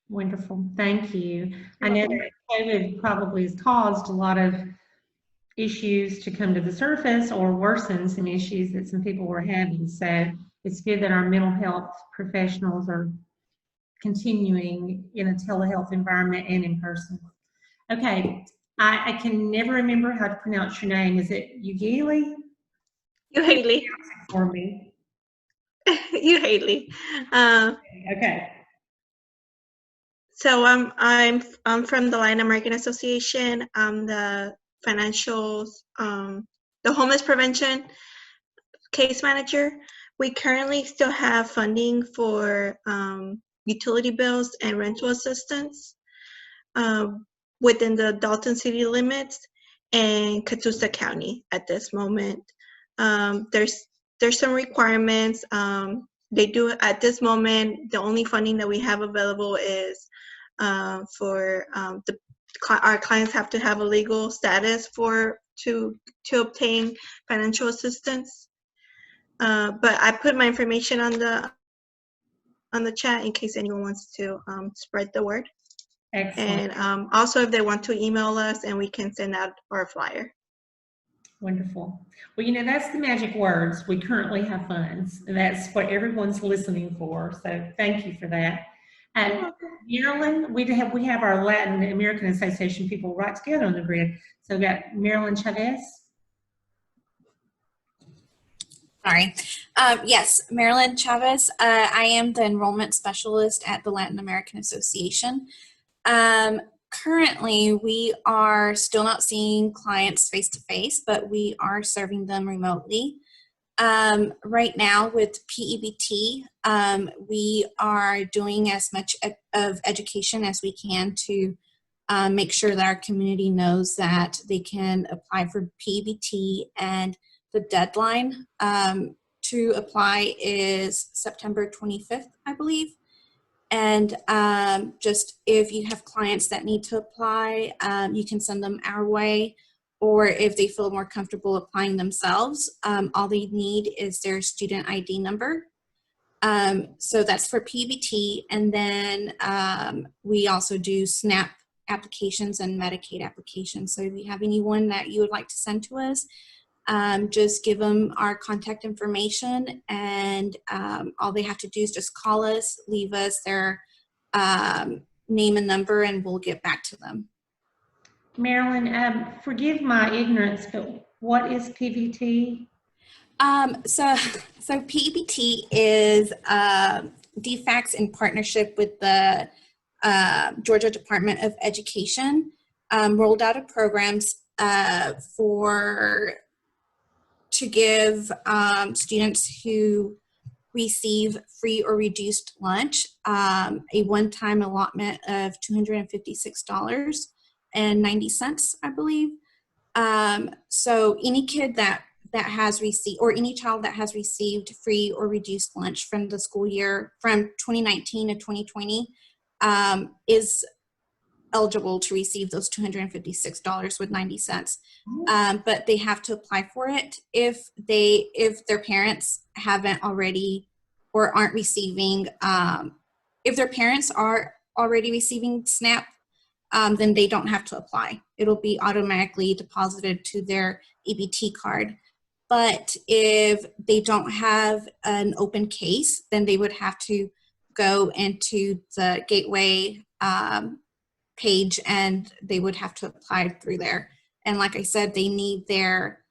Wonderful, thank you. I know that COVID probably has caused a lot of issues to come to the surface or worsen some issues that some people were having. So it's good that our mental health professionals are continuing in a telehealth environment and in person. Okay, I can never remember how to pronounce your name. Is it Uhaley? Uhaley. For me. Uhaley. Okay. So I'm from the Latin American Association. I'm the financials, the homeless prevention case manager. We currently still have funding for utility bills and rental assistance within the Dalton city limits and Catoosa County at this moment. There's some requirements. They do at this moment, the only funding that we have available is for our clients have to have a legal status to obtain financial assistance. But I put my information on the chat in case anyone wants to spread the word. Excellent. And also if they want to email us, and we can send out our flyer. Wonderful. Well, you know, that's the magic words. We currently have funds, and that's what everyone's listening for. So thank you for that. And Marilyn, we have our Latin American Association people right together on the grid. So we've got Marilyn Chavez. Sorry. Yes, Marilyn Chavez. I am the enrollment specialist at the Latin American Association. Currently, we are still not seeing clients face to face, but we are serving them remotely. Right now with PEBT, we are doing as much of education as we can to make sure that our community knows that they can apply for PEBT, and the deadline to apply is September 25th, I believe. And just if you have clients that need to apply, you can send them our way. Or if they feel more comfortable applying themselves, all they need is their student ID number. So that's for PBT. And then we also do SNAP applications and Medicaid applications. So if you have anyone that you would like to send to us, just give them our contact information, and all they have to do is just call us, leave us their name and number, and we'll get back to them. Marilyn, forgive my ignorance, but what is PBT? So PBT is DFACS in partnership with the Georgia Department of Education, rolled out a programs to give students who receive free or reduced lunch a one-time allotment of $256.90, I believe. So any kid that has received, or any child that has received free or reduced lunch from the school year from 2019 to 2020 is eligible to receive those $256.90. But they have to apply for it if their parents haven't already or aren't receiving, if their parents are already receiving SNAP, then they don't have to apply. It'll be automatically deposited to their EBT card. But if they don't have an open case, then they would have to go into the Gateway page, and they would have to apply through there. And like I said, they need their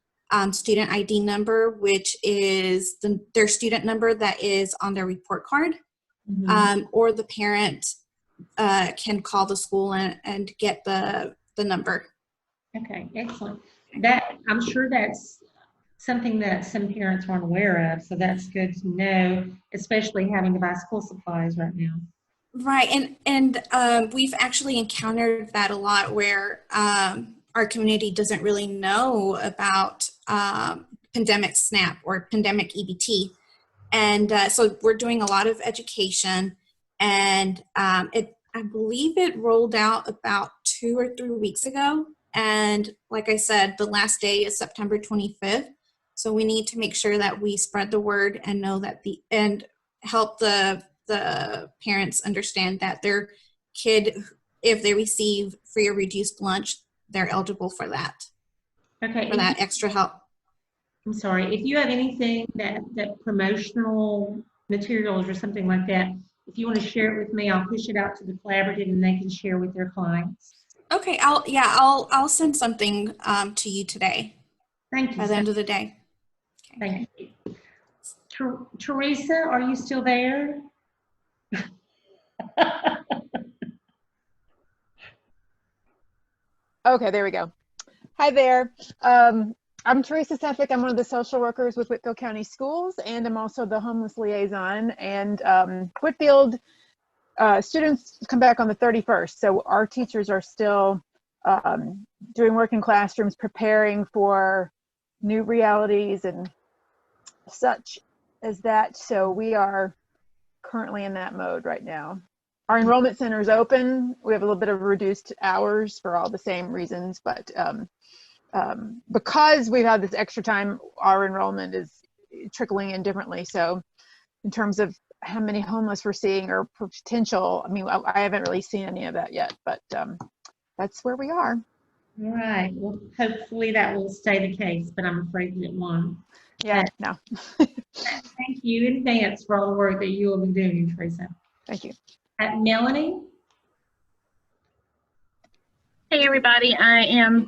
student ID number, which is their student number that is on their report card, or the parent can call the school and get the number. Okay, excellent. I'm sure that's something that some parents aren't aware of, so that's good to know, especially having to buy school supplies right now. Right, and we've actually encountered that a lot, where our community doesn't really know about pandemic SNAP or pandemic EBT. And so we're doing a lot of education, and I believe it rolled out about 2 or 3 weeks ago. And like I said, the last day is September 25th. So we need to make sure that we spread the word and know that and help the parents understand that their kid, if they receive free or reduced lunch, they're eligible for that. Okay. For that extra help. I'm sorry, if you have anything that promotional materials or something like that, if you want to share it with me, I'll push it out to the collaborative and they can share with their clients. Okay, I'll send something to you today. Thank you. By the end of the day. Okay. Thank you. Teresa, are you still there? Okay, there we go. Hi there. I'm Teresa Sefik. I'm one of the social workers with Whitfield County Schools, and I'm also the homeless liaison. And Whitfield students come back on the 31st, so our teachers are still doing work in classrooms, preparing for new realities and such as that. So we are currently in that mode right now. Our enrollment center is open. We have a little bit of reduced hours for all the same reasons, but because we've had this extra time, our enrollment is trickling in differently. So in terms of how many homeless we're seeing or potential, I mean, I haven't really seen any of that yet, but that's where we are. All right. Well, hopefully that will stay the case, but I'm afraid that it won't. Yeah, no. Thank you in advance for all the work that you will be doing, Teresa. Thank you. Melanie? Hey Hey everybody, I am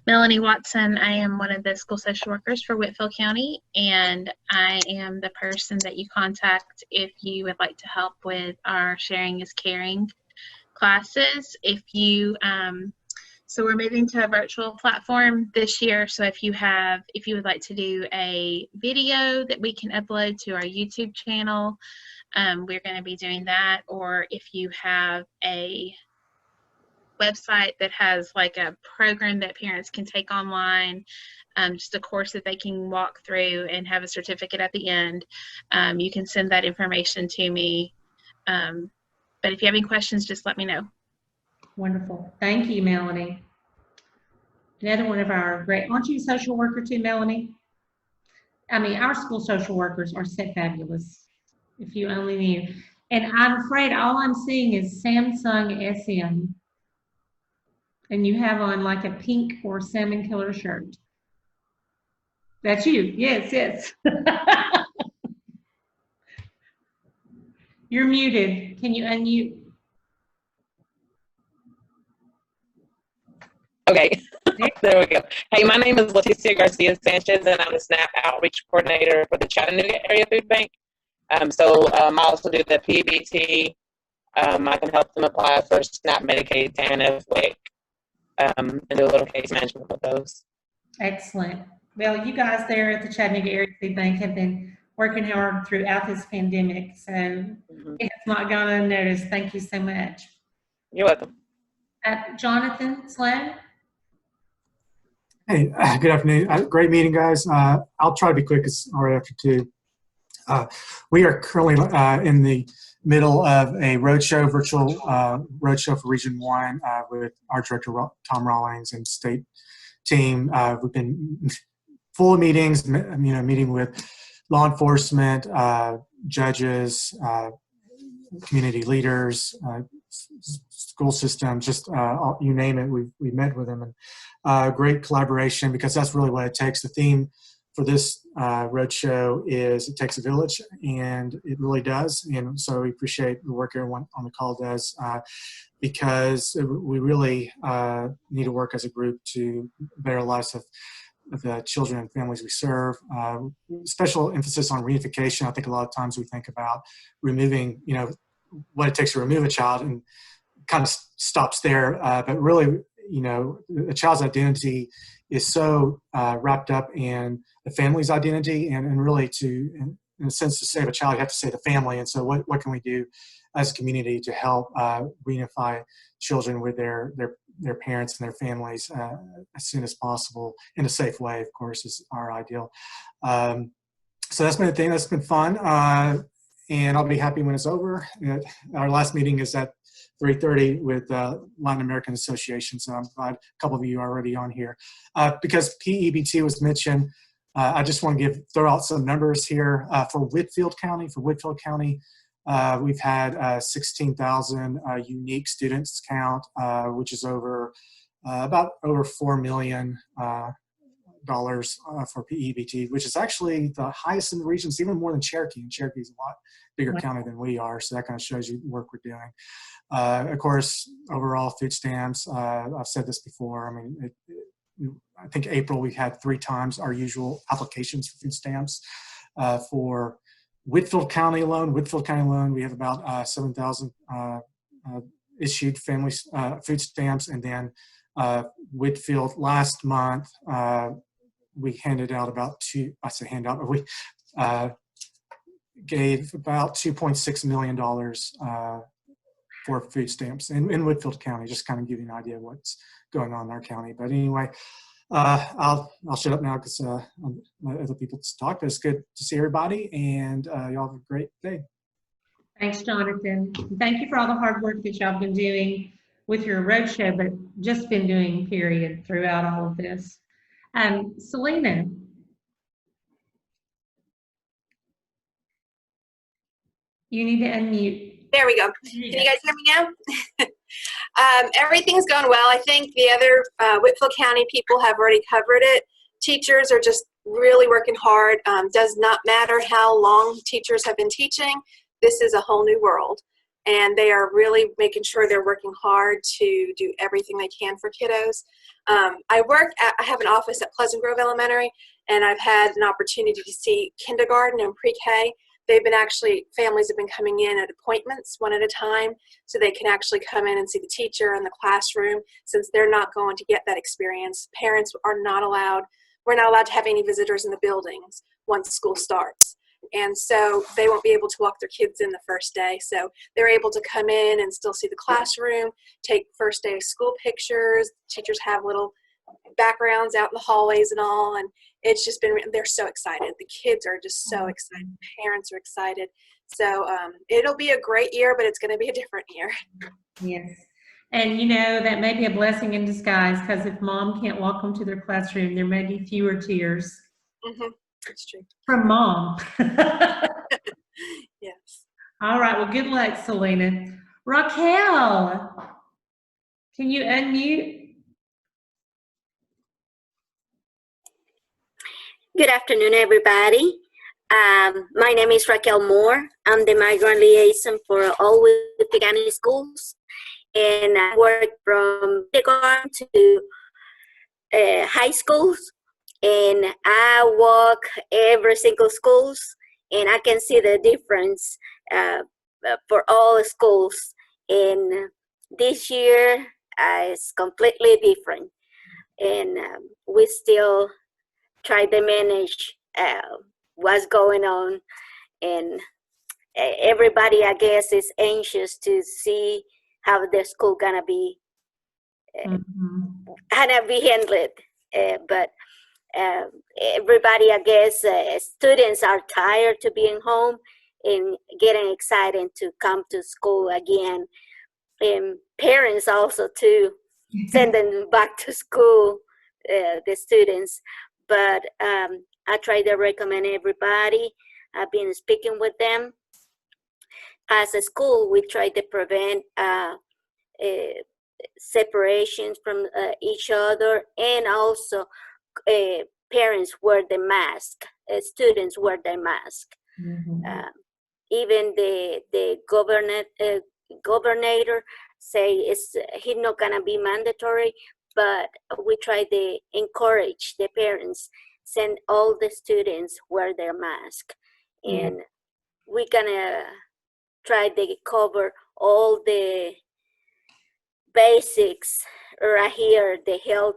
Melanie Watson. I am one of the school social workers for Whitfield County, and I am the person that you contact if you would like to help with our Sharing is Caring classes. If you, so we're moving to a virtual platform this year, so if you would like to do a video that we can upload to our YouTube channel, we're going to be doing that, or if you have a website that has like a program that parents can take online, just a course that they can walk through and have a certificate at the end, you can send that information to me. But if you have any questions, just let me know. Wonderful. Thank you, Melanie. Another one of our great, aren't you a social worker too, Melanie? I mean, our school social workers are so fabulous, if you only knew. And I'm afraid all I'm seeing is Samsung SM. And you have on like a pink or salmon color shirt. That's you. Yes, yes. You're muted. Can you unmute? Okay, there we go. Hey, my name is Leticia Garcia Sanchez, and I'm the SNAP Outreach Coordinator for the Chattanooga Area Food Bank. I also do the PBT. I can help them apply for SNAP, Medicaid, TANF, WIC, and do a little case management with those. Excellent. Well, you guys there at the Chattanooga Area Food Bank have been working hard throughout this pandemic, so it's not gone unnoticed. Thank you so much. You're welcome. Jonathan Sloan. Hey, good afternoon. Great meeting, guys. I'll try to be quick. It's already after 2. We are currently in the middle of a roadshow, virtual roadshow for Region 1 with our director, Tom Rawlings, and state team. We've been full of meetings, meeting with law enforcement, judges, community leaders, school system, just you name it, we've met with them, and great collaboration, because that's really what it takes. The theme for this roadshow is it takes a village, and it really does. And so we appreciate the work everyone on the call does, because we really need to work as a group to better the lives of the children and families we serve. Special emphasis on reunification. I think a lot of times we think about removing, what it takes to remove a child, and kind of stops there. But really, a child's identity is so wrapped up in the family's identity, and really in a sense, to save a child, you have to save the family. And so what can we do as a community to help reunify children with their parents and their families as soon as possible, in a safe way, of course, is our ideal. So that's been a thing that's been fun. And I'll be happy when it's over. Our last meeting is at 3:30 with Latin American Association, so I'm glad a couple of you are already on here. Because PEBT was mentioned, I just want to throw out some numbers here. For Whitfield County, we've had 16,000 unique students count, which is about over $4 million for PEBT, which is actually the highest in the region. It's even more than Cherokee, and Cherokee is a lot bigger county than we are, so that kind of shows you the work we're doing. Of course, overall food stamps, I've said this before, I mean, I think April we had 3 times our usual applications for food stamps. For Whitfield County alone, we have about 7,000 issued families food stamps, and then Whitfield last month, we handed out about we gave about $2.6 million for food stamps in Whitfield County, just kind of give you an idea of what's going on in our county. But anyway, I'll shut up now because I let other people talk, but it's good to see everybody, and y'all have a great day. Thanks, Jonathan. Thank you for all the hard work that y'all been doing with your roadshow, but just been doing, period, throughout all of this. Selena. You need to unmute. There we go. Can you guys hear me now? Everything's going well. I think the other Whitfield County people have already covered it. Teachers are just really working hard. Does not matter how long teachers have been teaching. This is a whole new world. and they are really making sure they're working hard to do everything they can for kiddos. I have an office at Pleasant Grove Elementary, and I've had an opportunity to see kindergarten and pre-K. Families have been coming in at appointments one at a time, so they can actually come in and see the teacher in the classroom, since they're not going to get that experience. Parents are not allowed, we're not allowed to have any visitors in the buildings once school starts. And so they won't be able to walk their kids in the first day. So they're able to come in and still see the classroom, take first day of school pictures. Teachers have little backgrounds out in the hallways and all. And it's just been, they're so excited. The kids are just so excited. Parents are excited. So it'll be a great year, but it's going to be a different year. Yes. And you know, that may be a blessing in disguise, because if mom can't walk them to their classroom, there may be fewer tears. Mm-hmm. That's true. From mom. Yes. All right. Well, good luck, Selena. Raquel, can you unmute? Good afternoon, everybody. My name is Raquel Moore. I'm the migrant liaison for all Whitfield County schools, and I work from kindergarten to high schools. And I walk every single schools, and I can see the difference for all schools. And this year is completely different, and we still try to manage what's going on. And everybody, I guess, is anxious to see how the school gonna be handled, but. Everybody, I guess, students are tired to being home and getting excited to come to school again. And parents also too, send them back to school, the students. But I try to recommend everybody. I've been speaking with them. As a school, we try to prevent separations from each other, and also parents wear the mask, students wear the mask. Even the governor say he's not gonna be mandatory, but we try to encourage the parents, send all the students wear their mask. And we're gonna try to cover all the basics right here, the health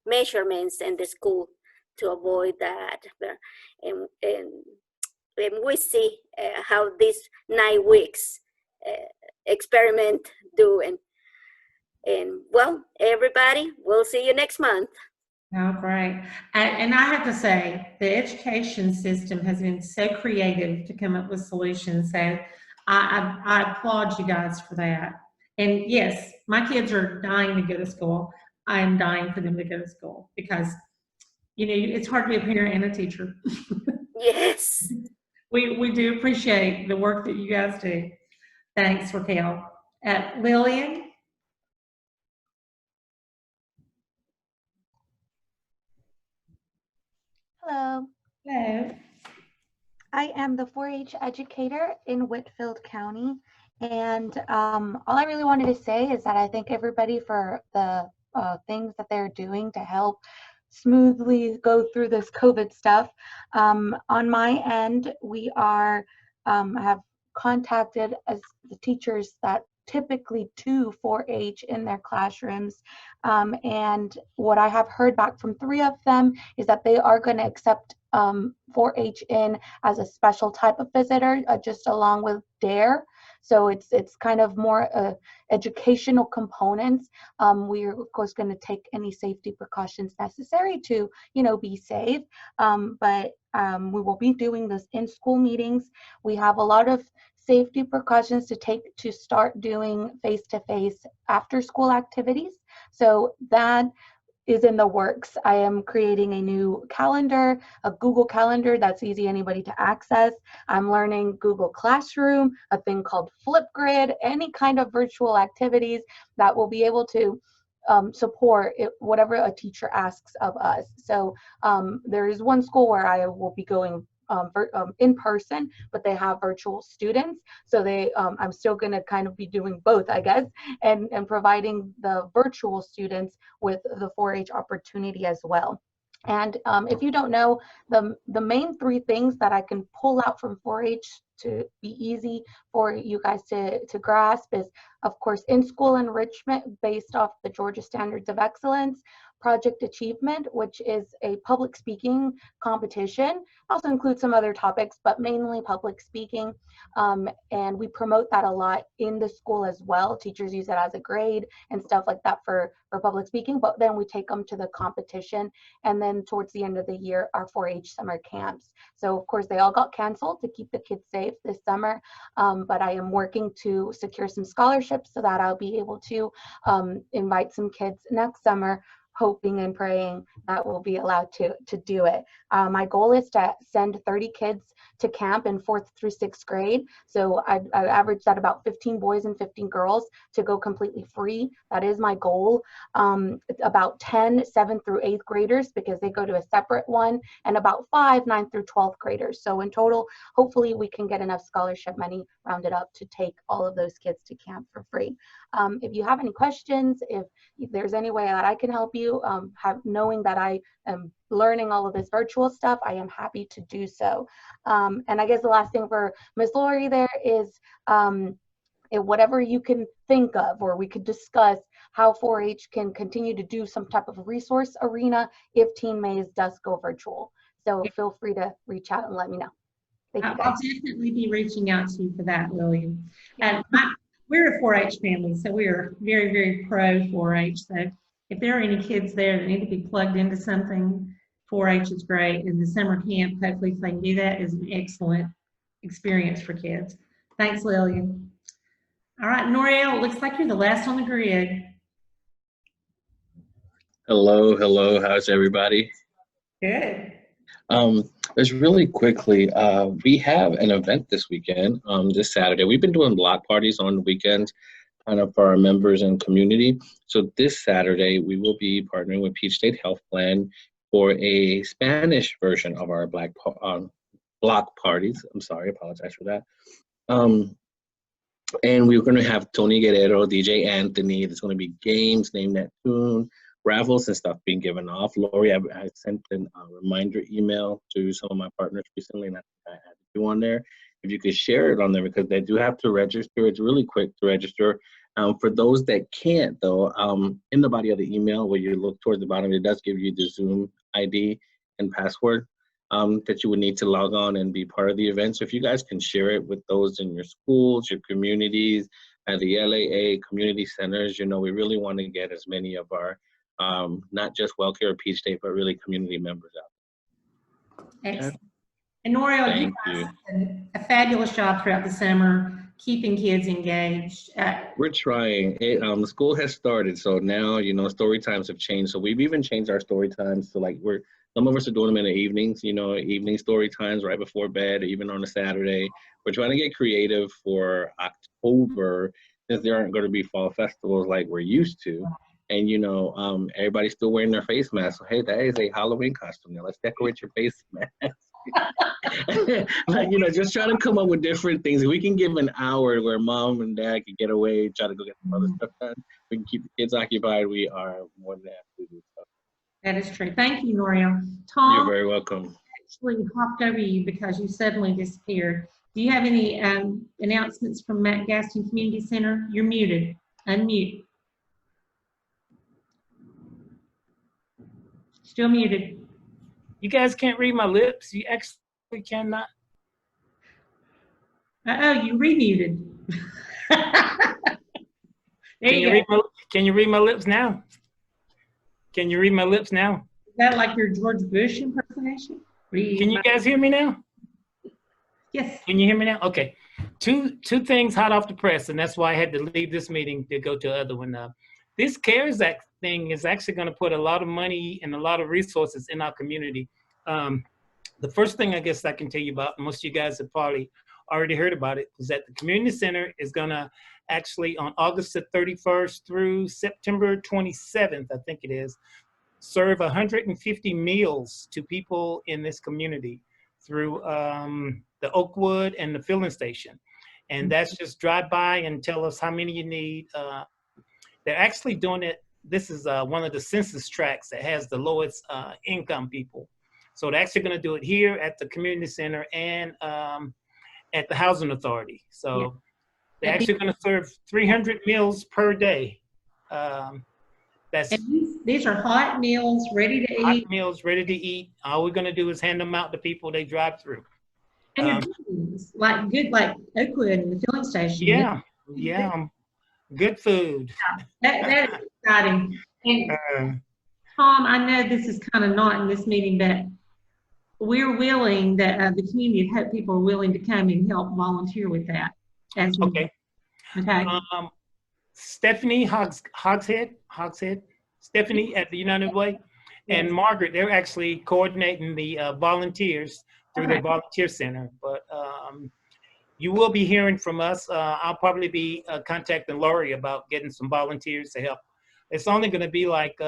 measurements in the school, to avoid that. And we see how these 9 weeks experiment doing. And well, everybody, we'll see you next month. Oh, great. And I have to say, the education system has been so creative to come up with solutions. So I applaud you guys for that. And yes, my kids are dying to go to school. I am dying for them to go to school, because, you know, it's hard to be a parent and a teacher. Yes. We do appreciate the work that you guys do. Thanks, Raquel. Lillian? Hello. Hello. I am the 4-H educator in Whitfield County. And all I really wanted to say is that I thank everybody for the things that they're doing to help smoothly go through this COVID stuff. On my end, we are have contacted as the teachers that typically do 4-H in their classrooms. And what I have heard back from 3 of them is that they are going to accept 4-H in as a special type of visitor, just along with DARE. So it's kind of more educational components. We're of course going to take any safety precautions necessary to, you know, be safe. But we will be doing this in school meetings. We have a lot of safety precautions to take to start doing face-to-face after school activities. So that is in the works. I am creating a new calendar, a Google Calendar that's easy anybody to access. I'm learning Google Classroom, a thing called Flipgrid, any kind of virtual activities that will be able to support whatever a teacher asks of us. So there is one school where I will be going in person, but they have virtual students. So I'm still going to kind of be doing both, I guess, and providing the virtual students with the 4-H opportunity as well. And if you don't know, the main 3 things that I can pull out from 4-H to be easy for you guys to grasp is, of course, in-school enrichment based off the Georgia Standards of Excellence, Project Achievement, which is a public speaking competition. Also includes some other topics, but mainly public speaking. And we promote that a lot in the school as well. Teachers use it as a grade and stuff like that for public speaking, but then we take them to the competition. And then towards the end of the year, our 4-H summer camps. So of course, they all got canceled to keep the kids safe this summer, but I am working to secure some scholarships so that I'll be able to invite some kids next summer, hoping and praying that we'll be allowed to do it. My goal is to send 30 kids to camp in 4th through 6th grade. So I averaged that about 15 boys and 15 girls to go completely free. That is my goal. About 10 7th through 8th graders because they go to a separate one, and about 5 9th through 12th graders. So in total, hopefully we can get enough scholarship money rounded up to take all of those kids to camp for free. If you have any questions, if there's any way that I can help you, knowing that I am learning all of this virtual stuff, I am happy to do so. And I guess the last thing for Ms. Lori there is whatever you can think of, or we could discuss how 4-H can continue to do some type of resource arena if Teen Maze does go virtual. So feel free to reach out and let me know. Thank you, guys. I'll definitely be reaching out to you for that, Lillian. We're a 4-H family, so we are very, very pro 4-H. So if there are any kids there that need to be plugged into something, 4-H is great. And the summer camp, hopefully if they can do that, is an excellent experience for kids. Thanks, Lillian. All right, Noriel, it looks like you're the last on the grid. Hello, how's everybody? Good. Just really quickly, we have an event this weekend, this Saturday. We've been doing block parties on the weekends, kind of for our members and community. So this Saturday, we will be partnering with Peach State Health Plan for a Spanish version of our block parties. I'm sorry, apologize for that. And we're going to have Tony Guerrero, DJ Anthony. There's going to be games, name that tune, raffles and stuff being given off. Lori, I sent a reminder email to some of my partners recently, and I had you on there. If you could share it on there, because they do have to register. It's really quick to register. For those that can't, though, in the body of the email, where you look towards the bottom, it does give you the Zoom ID and password that you would need to log on and be part of the event. So if you guys can share it with those in your schools, your communities, and the LAA community centers, you know, we really want to get as many of our not just WellCare or Peach State, but really community members out. Excellent. And Noriel, you guys did a fabulous job throughout the summer, keeping kids engaged. We're trying. The school has started, so now, you know, story times have changed. So we've even changed our story times to like some of us are doing them in the evenings, you know, evening story times right before bed, even on a Saturday. We're trying to get creative for October, since there aren't going to be fall festivals like we're used to. And, you know, everybody's still wearing their face masks. So, hey, that is a Halloween costume. Now let's decorate your face mask. Like, you know, just trying to come up with different things. If we can give an hour where mom and dad can get away, try to go get some other stuff done, we can keep the kids occupied, we are more than happy to do so. That is true. Thank you, Noriel. Tom, you're very welcome. I actually hopped over you because you suddenly disappeared. Do you have any announcements from Matt Gaston Community Center? You're muted. Unmute. Still muted. You guys can't read my lips. You actually cannot. Uh-oh, you remuted. Can you read my lips now? Can you read my lips now? Is that like your George Bush impersonation? Can you guys hear me now? Yes. Can you hear me now? Okay. Two things hot off the press, and that's why I had to leave this meeting to go to the other one. This CARES Act thing is actually going to put a lot of money and a lot of resources in our community. The first thing I guess I can tell you about, most of you guys have probably already heard about it, is that the community center is going to actually on August the 31st through September 27th, I think it is, serve 150 meals to people in this community. through the Oakwood and the filling station. And that's just drive by and tell us how many you need. They're actually doing it. This is one of the census tracts that has the lowest income people. So they're actually going to do it here at the community center and at the housing authority. So they're actually going to serve 300 meals per day. That's these are hot meals, ready to hot eat. meals ready to eat. All we're going to do is hand them out to people they drive through. And they're good ones, like good, like Oakwood and the filling station. Yeah, good food. That is exciting. And Tom, I know this is kind of not in this meeting, but we're willing that the community of Hope people are willing to come and help volunteer with that. Okay. Stephanie Hogshead, Stephanie at the United Way, and Margaret, they're actually coordinating the volunteers through their volunteer center. But you will be hearing from us. I'll probably be contacting Lori about getting some volunteers to help. It's only going to be like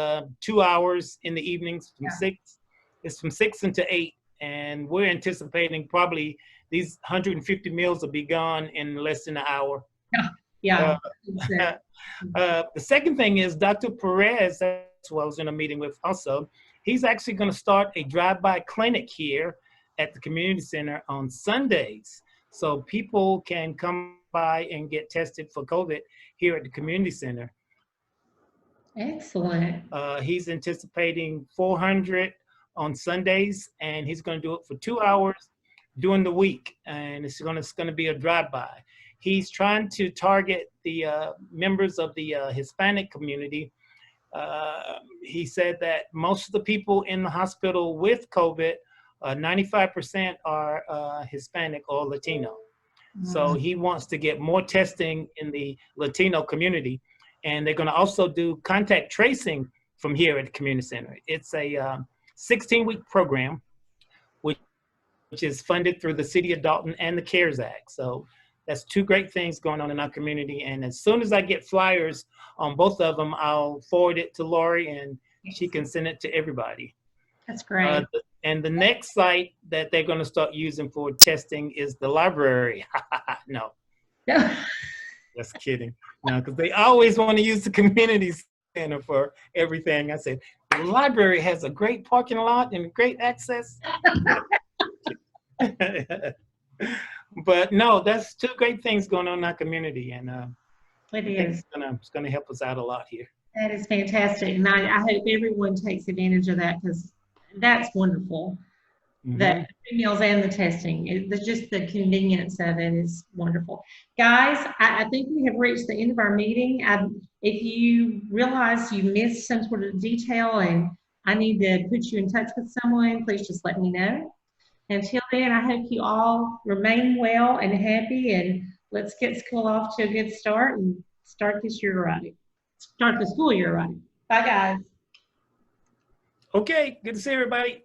2 hours in the evenings from 6. It's from 6 until 8, and we're anticipating probably these 150 meals will be gone in less than an hour. Yeah. The second thing is Dr. Perez, that's who I was in a meeting with also. He's actually going to start a drive-by clinic here at the community center on Sundays. So people can come by and get tested for COVID here at the community center. Excellent. He's anticipating 400 on Sundays, and he's going to do it for 2 hours during the week. And it's going to be a drive-by. He's trying to target the members of the Hispanic community. He said that most of the people in the hospital with COVID, 95% are Hispanic or Latino. So he wants to get more testing in the Latino community. And they're going to also do contact tracing from here at the community center. It's a 16-week program, which is funded through the City of Dalton and the CARES Act. So that's 2 great things going on in our community. And as soon as I get flyers on both of them, I'll forward it to Lori and she can send it to everybody. That's great. And the next site that they're going to start using for testing is the library. No. Just kidding. No, because they always want to use the community center for everything. I said, the library has a great parking lot and great access. But no, that's 2 great things going on in our community, and it is. It's going to help us out a lot here. That is fantastic, and I hope everyone takes advantage of that because that's wonderful. The meals and the testing, it's just the convenience of it is wonderful. Guys, I think we have reached the end of our meeting. If you realize you missed some sort of detail and I need to put you in touch with someone, please just let me know. Until then, I hope you all remain well and happy, and let's get school off to a good start and start this year right. Start the school year right. Bye, guys. Okay, good to see everybody.